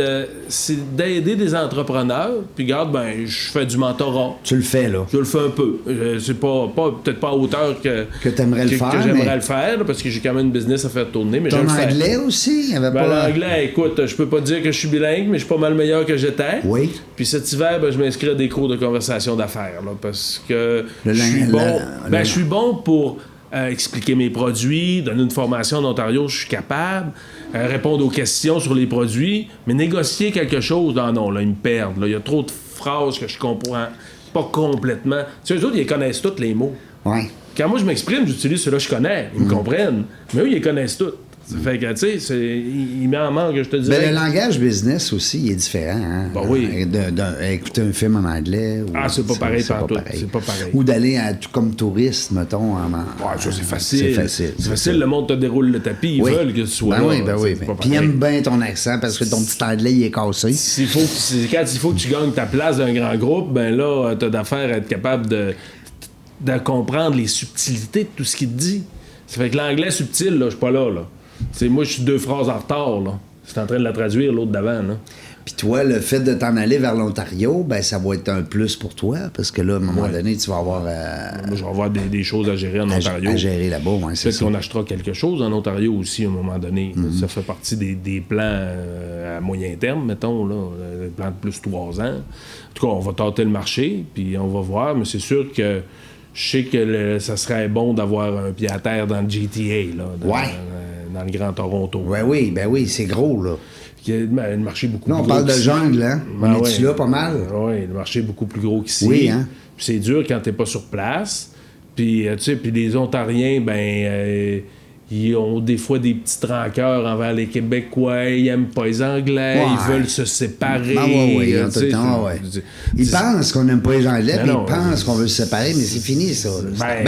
d'aider des entrepreneurs. Puis regarde, ben, je fais du mentorat. Tu le fais, là. Je le fais un peu. C'est peut-être pas à hauteur que t'aimerais le faire, que j'aimerais le faire, là, parce que j'ai quand même une business à faire tourner, mais je le fais. Ton anglais aussi? Il y avait pas... L'anglais, écoute, je peux pas dire que je suis bilingue, mais je suis pas mal meilleur que j'étais. Oui. Puis cet hiver, ben, je m'inscris à des cours de conversation d'affaires, là, parce que je suis bon pour expliquer mes produits, donner une formation en Ontario, je suis capable, répondre aux questions sur les produits, mais négocier quelque chose, non, là, ils me perdent. Il y a trop de phrases que je comprends pas complètement. Tu sais, eux autres, ils connaissent tous les mots. Ouais. Quand moi, je m'exprime, j'utilise ceux-là que je connais. Ils me comprennent. Mais eux, ils les connaissent tous. Ça fait que, tu sais, il m'en manque, je te dis. Ben, le langage business aussi, il est différent. Hein? Ben oui. Écouter un film en anglais. C'est pas pareil partout. C'est pas pareil. Ou d'aller comme touriste, mettons. Ça, c'est facile. C'est facile. Le monde te déroule le tapis. Ils veulent que tu sois là. Ben oui. Puis ils aiment bien ton accent parce que ton petit anglais, il est cassé. Quand il faut que tu gagnes ta place dans un grand groupe, ben là, t'as d'affaire à être capable de comprendre les subtilités de tout ce qu'il te dit. Ça fait que l'anglais subtil, là, je suis pas là. Moi, je suis 2 phrases en retard, là. Je suis en train de la traduire, l'autre d'avant, là. Puis toi, le fait de t'en aller vers l'Ontario, ben ça va être un plus pour toi, parce que là, à un moment donné, tu vas avoir... Moi, je vais avoir des choses à gérer en Ontario. À gérer là-bas, oui, c'est ça. Peut-être qu'on achètera quelque chose en Ontario aussi, à un moment donné. Ça fait partie des plans à moyen terme, mettons, là. Des plans de plus 3 ans. En tout cas, on va tenter le marché, puis on va voir, mais c'est sûr que je sais que ça serait bon d'avoir un pied à terre dans le GTA, là. Dans le Grand Toronto. Ben oui, c'est gros, là. Le marché est beaucoup plus gros. On parle de jungle, hein? On est-tu là pas mal? Oui, le marché est beaucoup plus gros qu'ici. Oui, hein? Puis c'est dur quand t'es pas sur place. Puis, tu sais, les Ontariens, ils ont des fois des petits rancœurs envers les Québécois. Ils aiment pas les Anglais. Ils veulent se séparer. Ils pensent qu'on n'aime pas les Anglais, puis ils pensent qu'on veut se séparer, mais c'est fini, ça.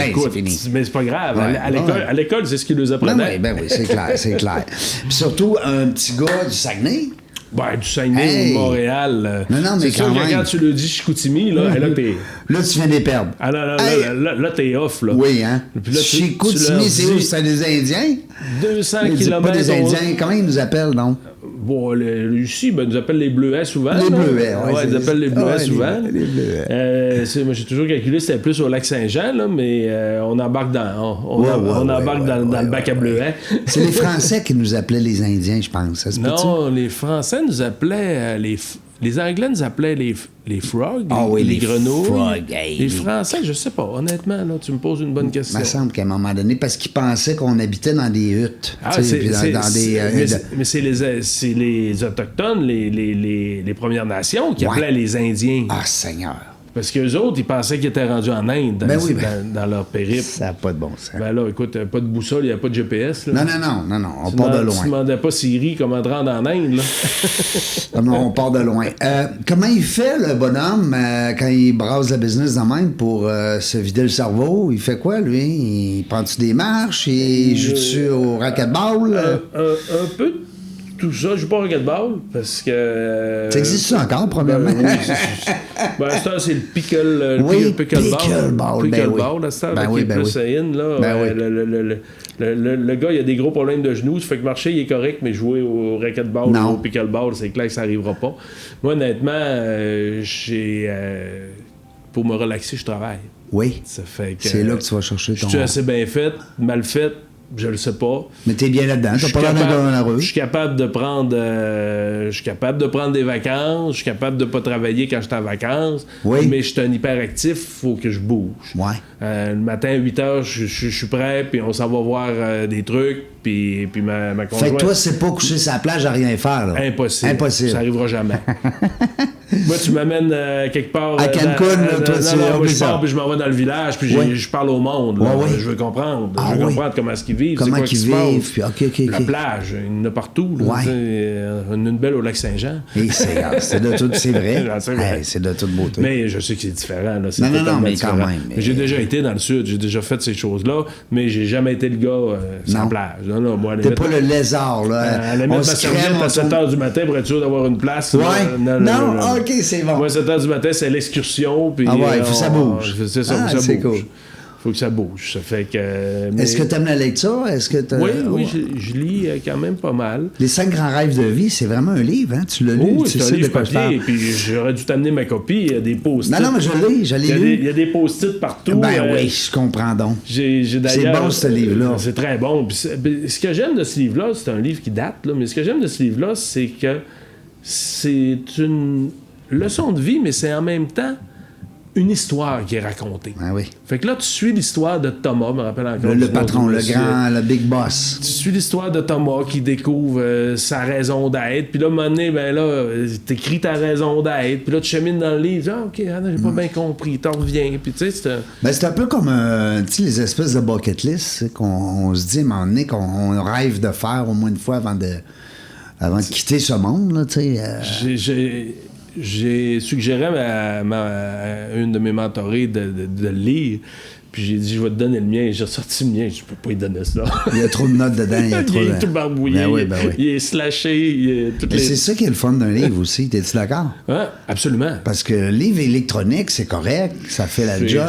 Écoute, c'est fini. Mais c'est pas grave. À l'école, c'est ce qu'ils nous apprenaient. Oui, c'est clair, c'est clair. Puis surtout, un petit gars du Saguenay. Du Saguenay ou de Montréal. Non, mais c'est sûr que quand tu le dis Chicoutimi, là t'es... Là, tu viens de les perdre. Ah non, là, t'es off, là. Oui, hein? Puis là, Chicoutimi, c'est où? C'est des Indiens? 200 km. Pas des Indiens. Comment ils nous appellent, non? Bon, ici, ils nous appellent les Bleuets souvent. Les Bleuets, oui. Ils appellent les Bleuets souvent. Les Bleuets. Moi, j'ai toujours calculé que c'était plus au lac Saint-Jean, là, mais on embarque dans le bac à Bleuets. C'est les Français qui nous appelaient les Indiens, je pense. Ça se peut-tu? Non, les Français nous appelaient les Anglais nous appelaient les frogs, les grenouilles. Frogs, les Français, je sais pas. Honnêtement, là, tu me poses une bonne question. Il me semble qu'à un moment donné, parce qu'ils pensaient qu'on habitait dans des huttes. Mais c'est les Autochtones, les Premières Nations qui appelaient les Indiens. Ah, Seigneur. Parce qu'eux autres, ils pensaient qu'ils étaient rendus en Inde dans leur périple. Ça n'a pas de bon sens. Ben là, écoute, pas de boussole, il n'y a pas de GPS. Là. Non, on part de loin. Tu ne demandais pas Siri comment te rendre en Inde, là. Non, on part de loin. Comment il fait, le bonhomme, quand il brasse la business de même pour se vider le cerveau? Il fait quoi, lui? Il prend-tu des marches? Il joue-tu au racquetball? Un peu tout ça, je joue pas au racquetball parce que... Ça existe encore, premièrement? Ça, c'est le pickleball. Le gars, il a des gros problèmes de genoux. Ça fait que marcher, il est correct, mais jouer au racquetball ou au pickleball, c'est clair que ça n'arrivera pas. Moi, honnêtement, pour me relaxer, je travaille. Oui. Ça fait que... C'est là que tu vas chercher ton... Je suis assez bien fait, mal fait. Je le sais pas. Mais t'es bien là-dedans, t'as pas l'air d'un heureux. Je suis capable de prendre des vacances, je suis capable de pas travailler quand je suis en vacances, mais je suis un hyperactif, faut que je bouge. Ouais. Le matin à 8h, je suis prêt, puis on s'en va voir des trucs, puis ma conjointe... Fait que toi, c'est pas coucher sur la plage à rien faire, là. Impossible. Ça arrivera jamais. Moi, tu m'amènes quelque part... À Cancun, toi, moi, je pars, puis je m'en vais dans le village, puis je parle au monde. Là. Ouais. Je veux comprendre. Ah, je veux comprendre comment est-ce qu'ils vivent. Comment c'est quoi qu'ils vivent. Puis, OK. La plage, il y en a partout. Là, on a une belle au lac Saint-Jean. Et c'est de tout... C'est vrai. C'est vrai. Hey, c'est de toute beauté. Mais je sais que c'est différent. Là. C'est Non, mais différent. quand même. J'ai déjà été dans le sud, j'ai déjà fait ces choses-là, mais j'ai jamais été le gars sans plage. Non, moi, t'es pas le lézard, là. À la mettre ma serviette à 7 h du matin pour être sûr d'avoir une place. Ouais. Non. OK, c'est bon. Moi, 7 h du matin, c'est l'excursion. Puis, il faut que ça bouge. C'est ça, faut que ça bouge. Cool. Faut que ça bouge. Ça fait que... Est-ce que tu aimes la lecture? Oui, je lis quand même pas mal. Les 5 grands rêves de vie, c'est vraiment un livre, hein? Tu l'as lu, oui, tu c'est sais un livre de quoi je parle. papier, puis j'aurais dû t'amener ma copie. Il y a des post-it. Non, mais je l'ai lu. Il y a des post-it partout. Oui, je comprends donc. J'ai c'est bon, ce livre-là. C'est très bon. Puis ce que j'aime de ce livre-là, c'est un livre qui date, là, mais ce que j'aime de ce livre-là, c'est que c'est une leçon de vie, mais c'est en même temps une histoire qui est racontée. Ah oui. Fait que là, tu suis l'histoire de Thomas, je me rappelle encore. Le patron, le big boss. Tu suis l'histoire de Thomas qui découvre sa raison d'être. Puis là, à un moment donné, t'écris ta raison d'être. Puis là, tu chemines dans le livre. OK, j'ai pas bien compris. T'en reviens. Puis tu sais, c'est un peu comme les espèces de bucket list qu'on se dit à un moment donné qu'on rêve de faire au moins une fois avant de quitter ce monde. Là, j'ai suggéré à une de mes mentorées de le lire. Puis j'ai dit, je vais te donner le mien. J'ai ressorti le mien. Je peux pas lui donner ça. Il y a trop de notes dedans. Il est tout barbouillé. Oui. Il est slashé. C'est ça qui est le fun d'un livre aussi. T'es-tu d'accord? Oui, absolument. Parce que le livre électronique, c'est correct. Ça fait la job.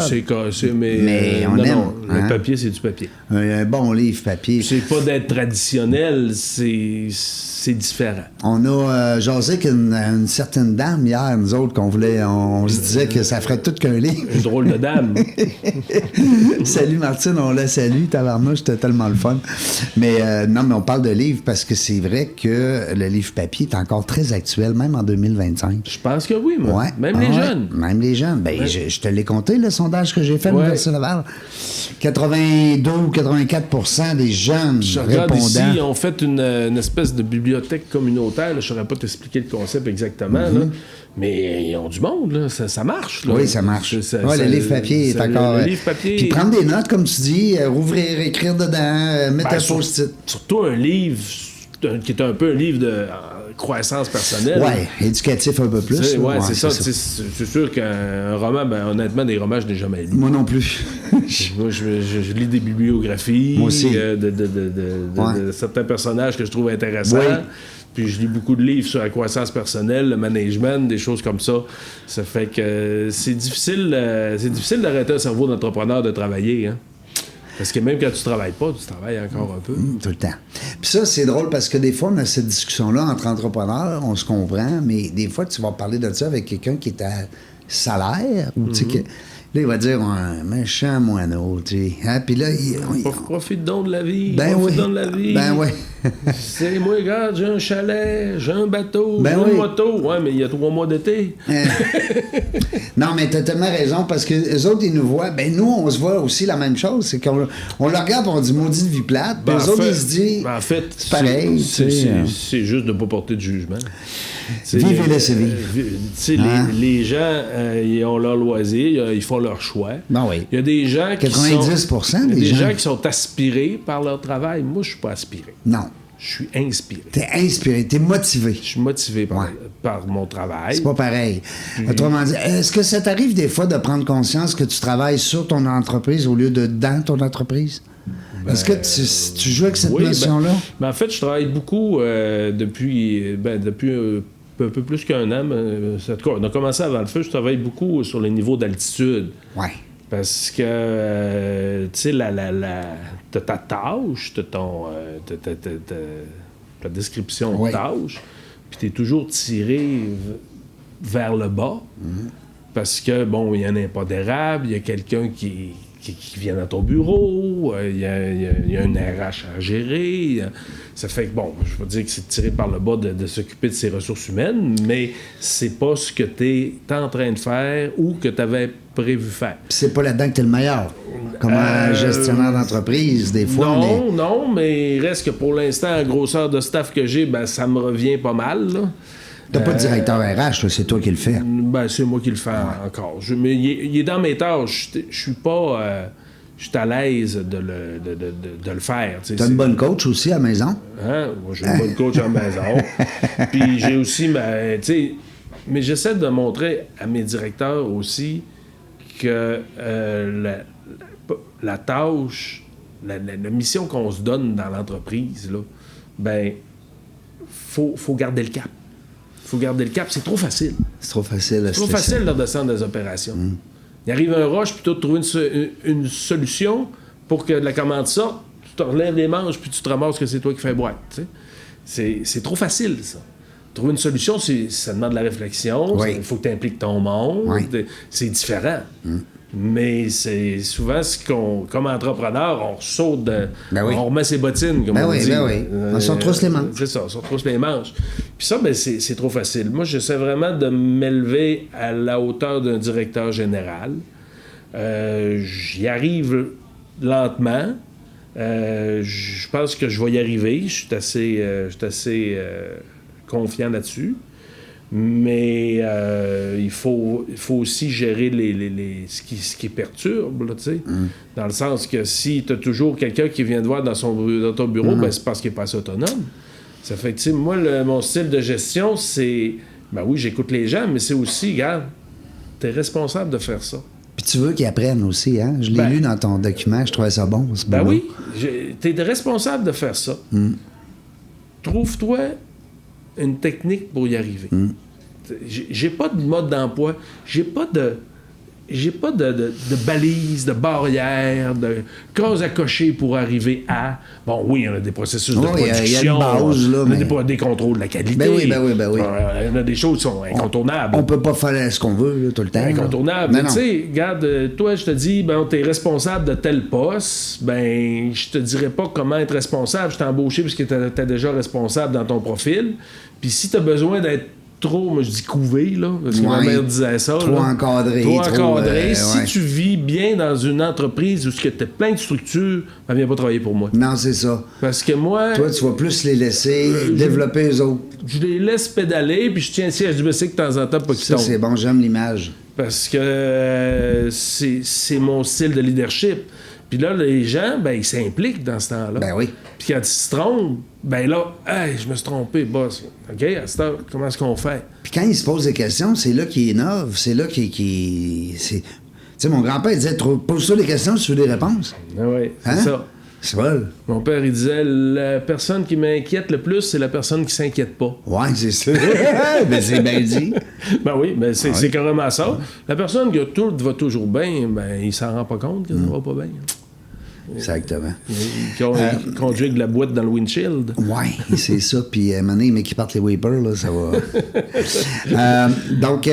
Mais on aime. Le papier, c'est du papier. Un bon livre papier. C'est pas d'être traditionnel. C'est différent. On a jasé qu'une certaine dame hier, nous autres, on se disait que ça ferait tout qu'un livre. Une drôle de dame. Salut Martine, on la salue, tabarnouche, c'était tellement le fun. Mais non, mais on parle de livres parce que c'est vrai que le livre papier est encore très actuel, même en 2025. Je pense que oui, moi. Ouais. Même les jeunes. Même les jeunes. Ben, je te l'ai compté, le sondage que j'ai fait à l'Université Laval. 82 ou 84% des jeunes répondants. Ici, ils ont fait une espèce de bibliothèque communautaire. Là, je ne saurais pas t'expliquer le concept exactement. Là. Mais ils ont du monde, là. Ça marche. Là. Oui, ça marche. Le livre papier est encore... Le livre papier... Puis prendre des notes, comme tu dis, rouvrir, écrire dedans, mettre un post-it. Surtout un livre qui est un peu un livre de croissance personnelle. Oui, éducatif un peu plus. Oui, c'est ça. C'est sûr qu'un roman, honnêtement, des romans, je n'ai jamais lu. Moi non plus. Moi, je lis des bibliographies. Moi aussi. De certains personnages que je trouve intéressants. Oui. Puis je lis beaucoup de livres sur la croissance personnelle, le management, des choses comme ça. Ça fait que c'est difficile d'arrêter un cerveau d'entrepreneur de travailler, hein. Parce que même quand tu travailles pas, tu travailles encore un peu. Tout le temps. Puis ça, c'est drôle parce que des fois, on a cette discussion-là entre entrepreneurs, on se comprend, mais des fois, tu vas parler de ça avec quelqu'un qui est à salaire, ou tu sais, là, il va dire, un méchant moineau, tu sais. Hein? Puis là, profite donc de la vie. Profite donc de la vie. Ben oui. C'est moi, regarde, j'ai un chalet, j'ai un bateau, j'ai une moto. Ouais, mais il y a 3 mois d'été. Non, mais t'as tellement raison, parce que les autres, ils nous voient. Ben, nous, on se voit aussi la même chose. C'est qu'on le regarde, on dit maudit de vie plate. Puis les autres, ils se disent. En fait, c'est pareil. C'est juste de ne pas porter de jugement. Vivez laissez vivre. Les gens, ils ont leur loisir, ils font leur choix. Ben oui. Il y a des gens qui 90% des gens qui sont aspirés par leur travail. Moi, je suis pas aspiré. Non. Je suis inspiré. T'es inspiré, t'es motivé. Je suis motivé par mon travail. C'est pas pareil. Autrement dit, est-ce que ça t'arrive des fois de prendre conscience que tu travailles sur ton entreprise au lieu de dans ton entreprise? Est-ce que tu joues avec cette notion-là? En fait, je travaille beaucoup depuis un peu plus qu'un an. On a commencé avant le feu. Je travaille beaucoup sur les niveaux d'altitude. Oui. Parce que, tu sais, t'as ta tâche, t'as ta description de tâche, puis t'es toujours tiré vers le bas. Parce que, bon, il y a un impondérable, il y a quelqu'un qui vient dans ton bureau, il y a un RH à gérer. Ça fait que, bon, je veux dire que c'est tiré par le bas de s'occuper de ses ressources humaines, mais c'est pas ce que t'es en train de faire ou que t'avais prévu faire. Puis c'est pas là-dedans que t'es le meilleur. Comme un gestionnaire d'entreprise, des fois. Non, mais il reste que pour l'instant, la grosseur de staff que j'ai, ben ça me revient pas mal, là. T'as pas de directeur RH, là, c'est toi qui le fais. Ben, c'est moi qui le fais encore. Mais il est dans mes tâches. Je suis pas... je suis à l'aise de le faire. T'as une bonne coach aussi à la maison? Hein? Moi, j'ai une bonne coach à la maison. Puis j'ai aussi mais j'essaie de montrer à mes directeurs aussi que la tâche, la mission qu'on se donne dans l'entreprise, là, ben, faut garder le cap. Faut garder le cap. C'est trop facile. C'est trop facile. C'est trop facile de descendre des opérations. Il arrive un rush, puis tu trouves une solution pour que la commande sorte, tu te relèves les manches, puis tu te ramasses que c'est toi qui fais boîte. C'est trop facile, ça. Trouver une solution, ça demande de la réflexion, il faut que tu impliques ton monde, c'est différent. Mais c'est souvent comme entrepreneur, on saute on remet ses bottines, comme on dit. On se retrousse les manches. C'est ça, on se retrousse les manches. Puis ça, c'est trop facile. Moi, j'essaie vraiment de m'élever à la hauteur d'un directeur général. J'y arrive lentement. Je pense que je vais y arriver. Je suis assez confiant là-dessus. Mais il faut aussi gérer ce qui perturbe, là, tu sais. Dans le sens que si tu as toujours quelqu'un qui vient te voir dans ton bureau, c'est parce qu'il n'est pas assez autonome. Ça fait que, moi, mon style de gestion, c'est... Ben oui, j'écoute les gens, mais c'est aussi, regarde, tu es responsable de faire ça. Puis tu veux qu'ils apprennent aussi, hein? Je l'ai lu dans ton document, je trouvais ça bon. Oui, tu es responsable de faire ça. Trouve-toi une technique pour y arriver. J'ai pas de mode d'emploi, j'ai pas de balises, de barrières, de cases à cocher pour arriver à... Bon, oui, on a des processus de production, y a une base, là, on a des contrôles de la qualité. Ben oui. On a des choses qui sont incontournables. On peut pas faire ce qu'on veut, là, tout le temps. Incontournable. Tu sais, regarde, toi, je te dis, t'es responsable de tel poste, je te dirais pas comment être responsable. Je t'ai embauché parce que t'es déjà responsable dans ton profil. Puis si t'as besoin d'être trop, moi je dis couvé, là, parce que ma mère disait ça. Trop encadré. Si tu vis bien dans une entreprise où tu as plein de structures, viens pas travailler pour moi. Non, c'est ça. Parce que moi... Toi, tu vas plus les laisser développer eux autres. Je les laisse pédaler, puis je tiens un siège du bicycle de temps en temps pour qu'ils tombent. Ça, c'est bon, j'aime l'image. Parce que c'est mon style de leadership. Puis là, les gens, ils s'impliquent dans ce temps-là. Ben oui. Puis quand ils se trompent, je me suis trompé, boss. OK, à cette heure, comment est-ce qu'on fait? Puis quand ils se posent des questions, c'est là qu'ils innovent, c'est là qu'ils... Tu sais, mon grand-père disait, pose-toi des questions si tu veux des réponses. Ah oui, c'est ça. C'est vrai. Mon père, il disait, la personne qui m'inquiète le plus, c'est la personne qui s'inquiète pas. Ouais, c'est ça. Mais c'est bien dit. Ben oui, mais c'est carrément ça. La personne que tout va toujours bien, il s'en rend pas compte que ça va pas bien. Exactement. Il conduit avec de la boîte dans le windshield. Oui, c'est ça. Puis à un moment donné, mais qui partent les Wipers, là, ça va. Donc,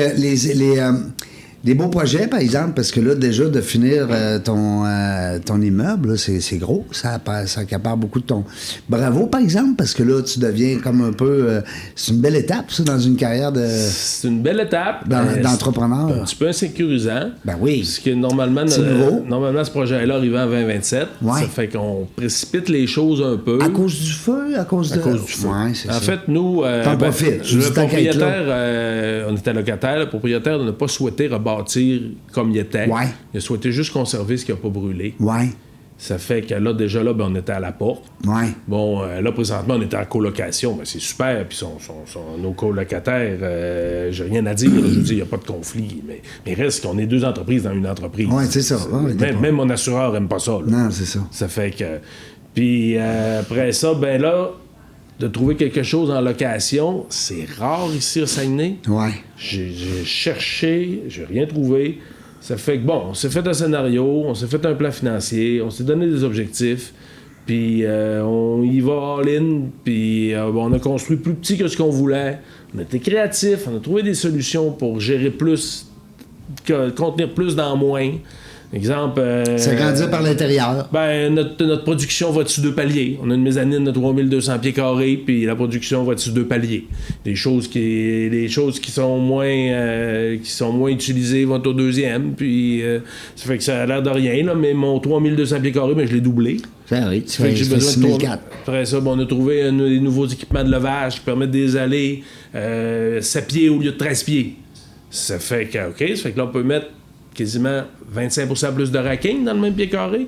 des beaux projets, par exemple, parce que là, déjà, de finir ton immeuble, là, c'est gros. Ça accapare beaucoup de ton... Bravo, par exemple, parce que là, tu deviens comme un peu... c'est une belle étape, ça, dans une carrière de... C'est une belle étape. D'entrepreneur. Un petit peu insécurisant. Ben oui. Parce que normalement, ce projet-là arrivait en 2027. Ouais. Ça fait qu'on précipite les choses un peu. À cause du feu? À cause du feu. Ouais, c'est ça. En fait, nous... T'en profites. Le propriétaire, on était locataire. Le propriétaire n'a pas souhaité rebâtir comme il était. Ouais. Il a souhaité juste conserver ce qui n'a pas brûlé. Ouais. Ça fait que là, déjà, on était à la porte. Ouais. Bon, là, présentement, on était en colocation. C'est super. Puis nos colocataires, j'ai rien à dire. Je veux dire, il n'y a pas de conflit. Mais reste qu'on est deux entreprises dans une entreprise. Oui, c'est ça. Même mon assureur n'aime pas ça. Là. Non, c'est ça. Ça fait que... Puis après ça, là, de trouver quelque chose en location, c'est rare ici à Saguenay. Ouais. J'ai cherché, j'ai rien trouvé. Ça fait que, on s'est fait un scénario, on s'est fait un plan financier, on s'est donné des objectifs, puis on y va all-in, puis on a construit plus petit que ce qu'on voulait. On a été créatifs, on a trouvé des solutions pour gérer plus, contenir plus dans moins. Exemple... S'agrandir par l'intérieur. Ben, notre production va dessus 2 paliers. On a une mezzanine de 3200 pieds carrés, puis la production va dessus 2 paliers. Les choses qui sont moins utilisées vont au 2e, puis ça fait que ça a l'air de rien, là, mais mon 3200 pieds carrés, ben, je l'ai doublé. Ça, oui, Ça fait que j'ai besoin de 6004. Après ça, on a trouvé des nouveaux équipements de levage qui permettent des allées 7 pieds au lieu de 13 pieds. Ça fait que, OK, ça fait que là, on peut mettre quasiment 25% plus de racking dans le même pied carré.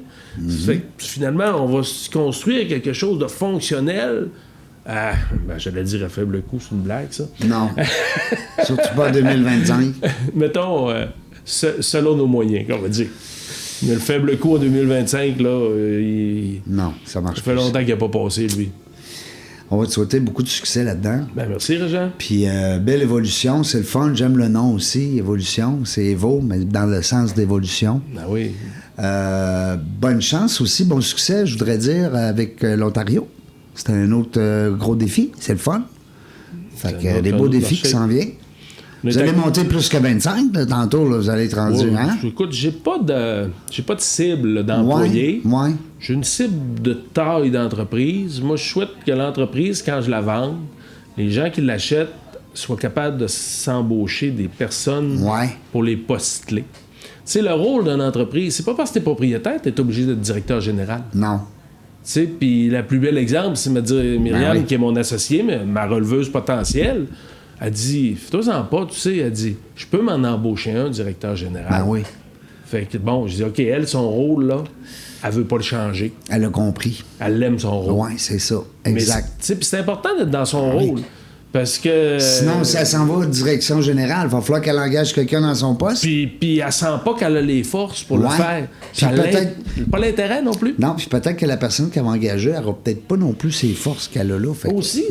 Ça fait que, finalement, on va se construire quelque chose de fonctionnel. J'allais dire à faible coût, c'est une blague, ça. Non. Surtout pas en 2025. Mettons, selon nos moyens, on va dire. Mais le faible coût en 2025, là, Non, ça marche ça fait longtemps qu'il n'a pas passé, lui. On va te souhaiter beaucoup de succès là-dedans. Ben, merci, Régent. Puis, belle évolution, c'est le fun. J'aime le nom aussi, évolution. C'est Evo, mais dans le sens d'évolution. Ben oui. Bonne chance aussi, bon succès, je voudrais dire, avec l'Ontario. C'est un autre gros défi, c'est le fun. Fait que des beaux défis qui s'en viennent. Vous allez monter plus que 25, là, tantôt, là, vous allez être rendu, hein? Écoute, j'ai pas de cible là, d'employés. Ouais. J'ai une cible de taille d'entreprise. Moi, je souhaite que l'entreprise, quand je la vende, les gens qui l'achètent soient capables de s'embaucher des personnes pour les postes clés. Tu sais, le rôle d'une entreprise, c'est pas parce que t'es propriétaire, t'es obligé d'être directeur général. Non. Tu sais, puis la plus belle exemple, c'est Myriam, qui est mon associée, mais ma releveuse potentielle. Elle dit, fais-toi-en pas, tu sais, elle dit, je peux m'en embaucher un directeur général. Ben oui. Fait que bon, je dis, OK, elle, son rôle, là, elle veut pas le changer. Elle a compris. Elle aime son rôle. Oui, c'est ça. Exact. Tu sais, puis c'est important d'être dans son rôle. Parce que... Sinon, si elle s'en va direction générale, il va falloir qu'elle engage quelqu'un dans son poste. Puis elle sent pas qu'elle a les forces pour le faire. Puis peut-être... Pas l'intérêt non plus. Non, puis peut-être que la personne qu'elle va engager, elle n'aura peut-être pas non plus ses forces qu'elle a là. Fait aussi,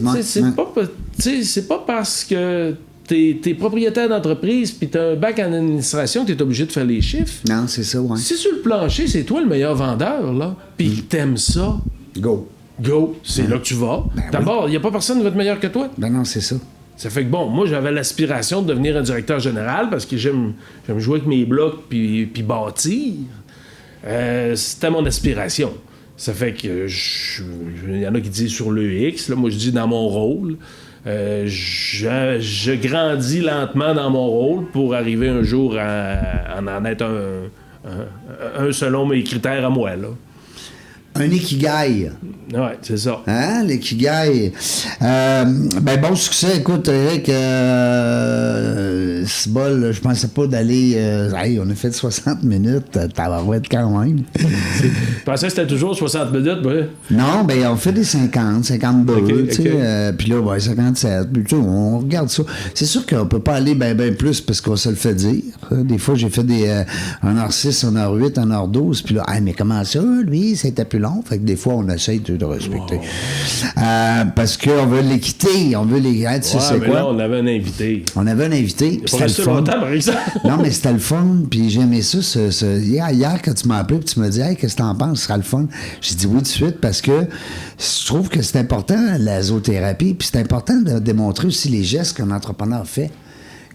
c'est pas parce que t'es propriétaire d'entreprise puis t'as un bac en administration que t'es obligé de faire les chiffres. Non, c'est ça, ouais. Si sur le plancher, c'est toi le meilleur vendeur, là, puis t'aimes ça... Go, c'est là que tu vas. Ben D'abord, il n'y a pas personne qui va être meilleur que toi. Ben non, c'est ça. Ça fait que bon, moi, j'avais l'aspiration de devenir un directeur général parce que j'aime jouer avec mes blocs puis bâtir. C'était mon aspiration. Ça fait que il y en a qui disent sur le X, là, moi je dis dans mon rôle. Je grandis lentement dans mon rôle pour arriver un jour à en être un selon mes critères à moi, là. Un ikigai. Ouais, c'est ça. Hein, l'ikigai. Ben, bon succès. Écoute, Eric, c'est bol, je pensais pas d'aller... hey, on a fait 60 minutes. Tabarouette quand même. Je pensais que c'était toujours 60 minutes, ouais. Non, ben, on fait des 50, 52, tu sais. Okay. Puis là, ben, 57. Puis, tu sais, on regarde ça. C'est sûr qu'on peut pas aller ben plus parce qu'on se le fait dire. Des fois, j'ai fait des 1h6, 1h8, 1h12. Puis là, hey, mais comment ça, lui, c'était plus long. Fait que des fois, on essaye de respecter. Wow. Parce qu'on veut l'équité, on veut les... Tu sais, c'est mais quoi? Là, on avait un invité. On avait un invité. C'était le fun. Longtemps, par exemple. Non, mais c'était le fun. Puis j'ai aimé ça. Hier, quand tu m'as appelé et tu m'as dit, hey, qu'est-ce que t'en penses? Ce sera le fun. J'ai dit oui tout de suite parce que je trouve que c'est important, la zoothérapie. Puis c'est important de démontrer aussi les gestes qu'un entrepreneur fait.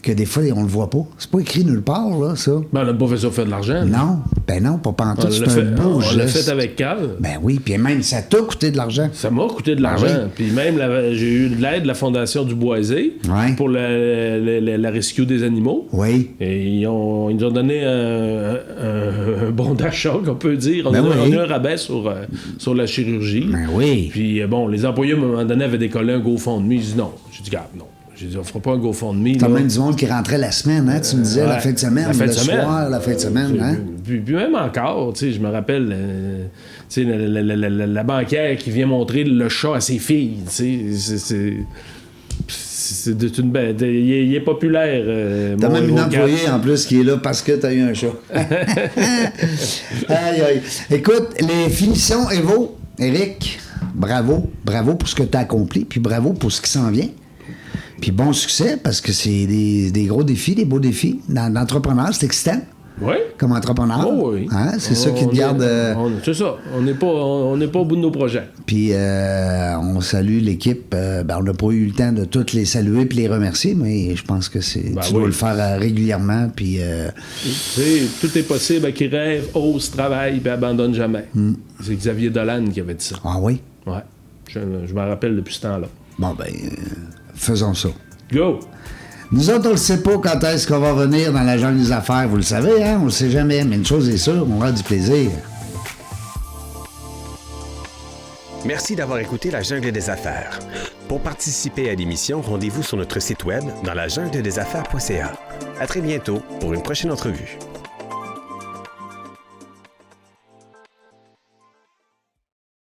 Que des fois, on le voit pas. C'est pas écrit nulle part, là, ça. Ben, on n'a pas fait ça pour faire de l'argent. Non. Ben non, pas pantoute. C'est un beau geste. On l'a fait avec cœur. Ben oui, puis même, ça t'a coûté de l'argent. Ça m'a coûté de l'argent. Oui. Puis même, j'ai eu de l'aide de la Fondation du Boisé pour la rescue des animaux. Oui. Et ils nous ont donné un bon d'achat, qu'on peut dire. On a eu un rabais sur la chirurgie. Ben oui. Puis bon, les employés, à un moment donné, avaient décollé un GoFundMe. J'ai dit non. J'ai dit, regarde, non. J'ai dit, on fera pas un GoFundMe. T'as même du monde qui rentrait la semaine, hein? Tu me disais la fin de semaine, soir, la fin de semaine, hein? Puis même encore, tu sais, je me rappelle, tu sais, la banquière qui vient montrer le chat à ses filles, tu sais, c'est une bête. Il est populaire. T'as même une employée en plus qui est là parce que t'as eu un chat. Aïe, aïe. Écoute, les finitions Evo, Eric, bravo pour ce que t'as accompli, puis bravo pour ce qui s'en vient. Puis bon succès, parce que c'est des gros défis, des beaux défis. Dans l'entrepreneur, c'est excitant. comme entrepreneur. Oh oui. Hein? C'est ça qui te garde... c'est ça. On n'est pas au bout de nos projets. Puis on salue l'équipe. On n'a pas eu le temps de toutes les saluer puis les remercier, mais je pense que tu dois le faire régulièrement. Puis... tout est possible à qui rêve, ose, travaille puis abandonne jamais. C'est Xavier Dolan qui avait dit ça. Ah oui? Ouais. Je m'en rappelle depuis ce temps-là. Bon, faisons ça. Go! Nous autres, on ne sait pas quand est-ce qu'on va venir dans la jungle des affaires. Vous le savez, hein? On ne le sait jamais. Mais une chose est sûre, on aura du plaisir. Merci d'avoir écouté La Jungle des Affaires. Pour participer à l'émission, rendez-vous sur notre site web dans lajungledesaffaires.ca. À très bientôt pour une prochaine entrevue.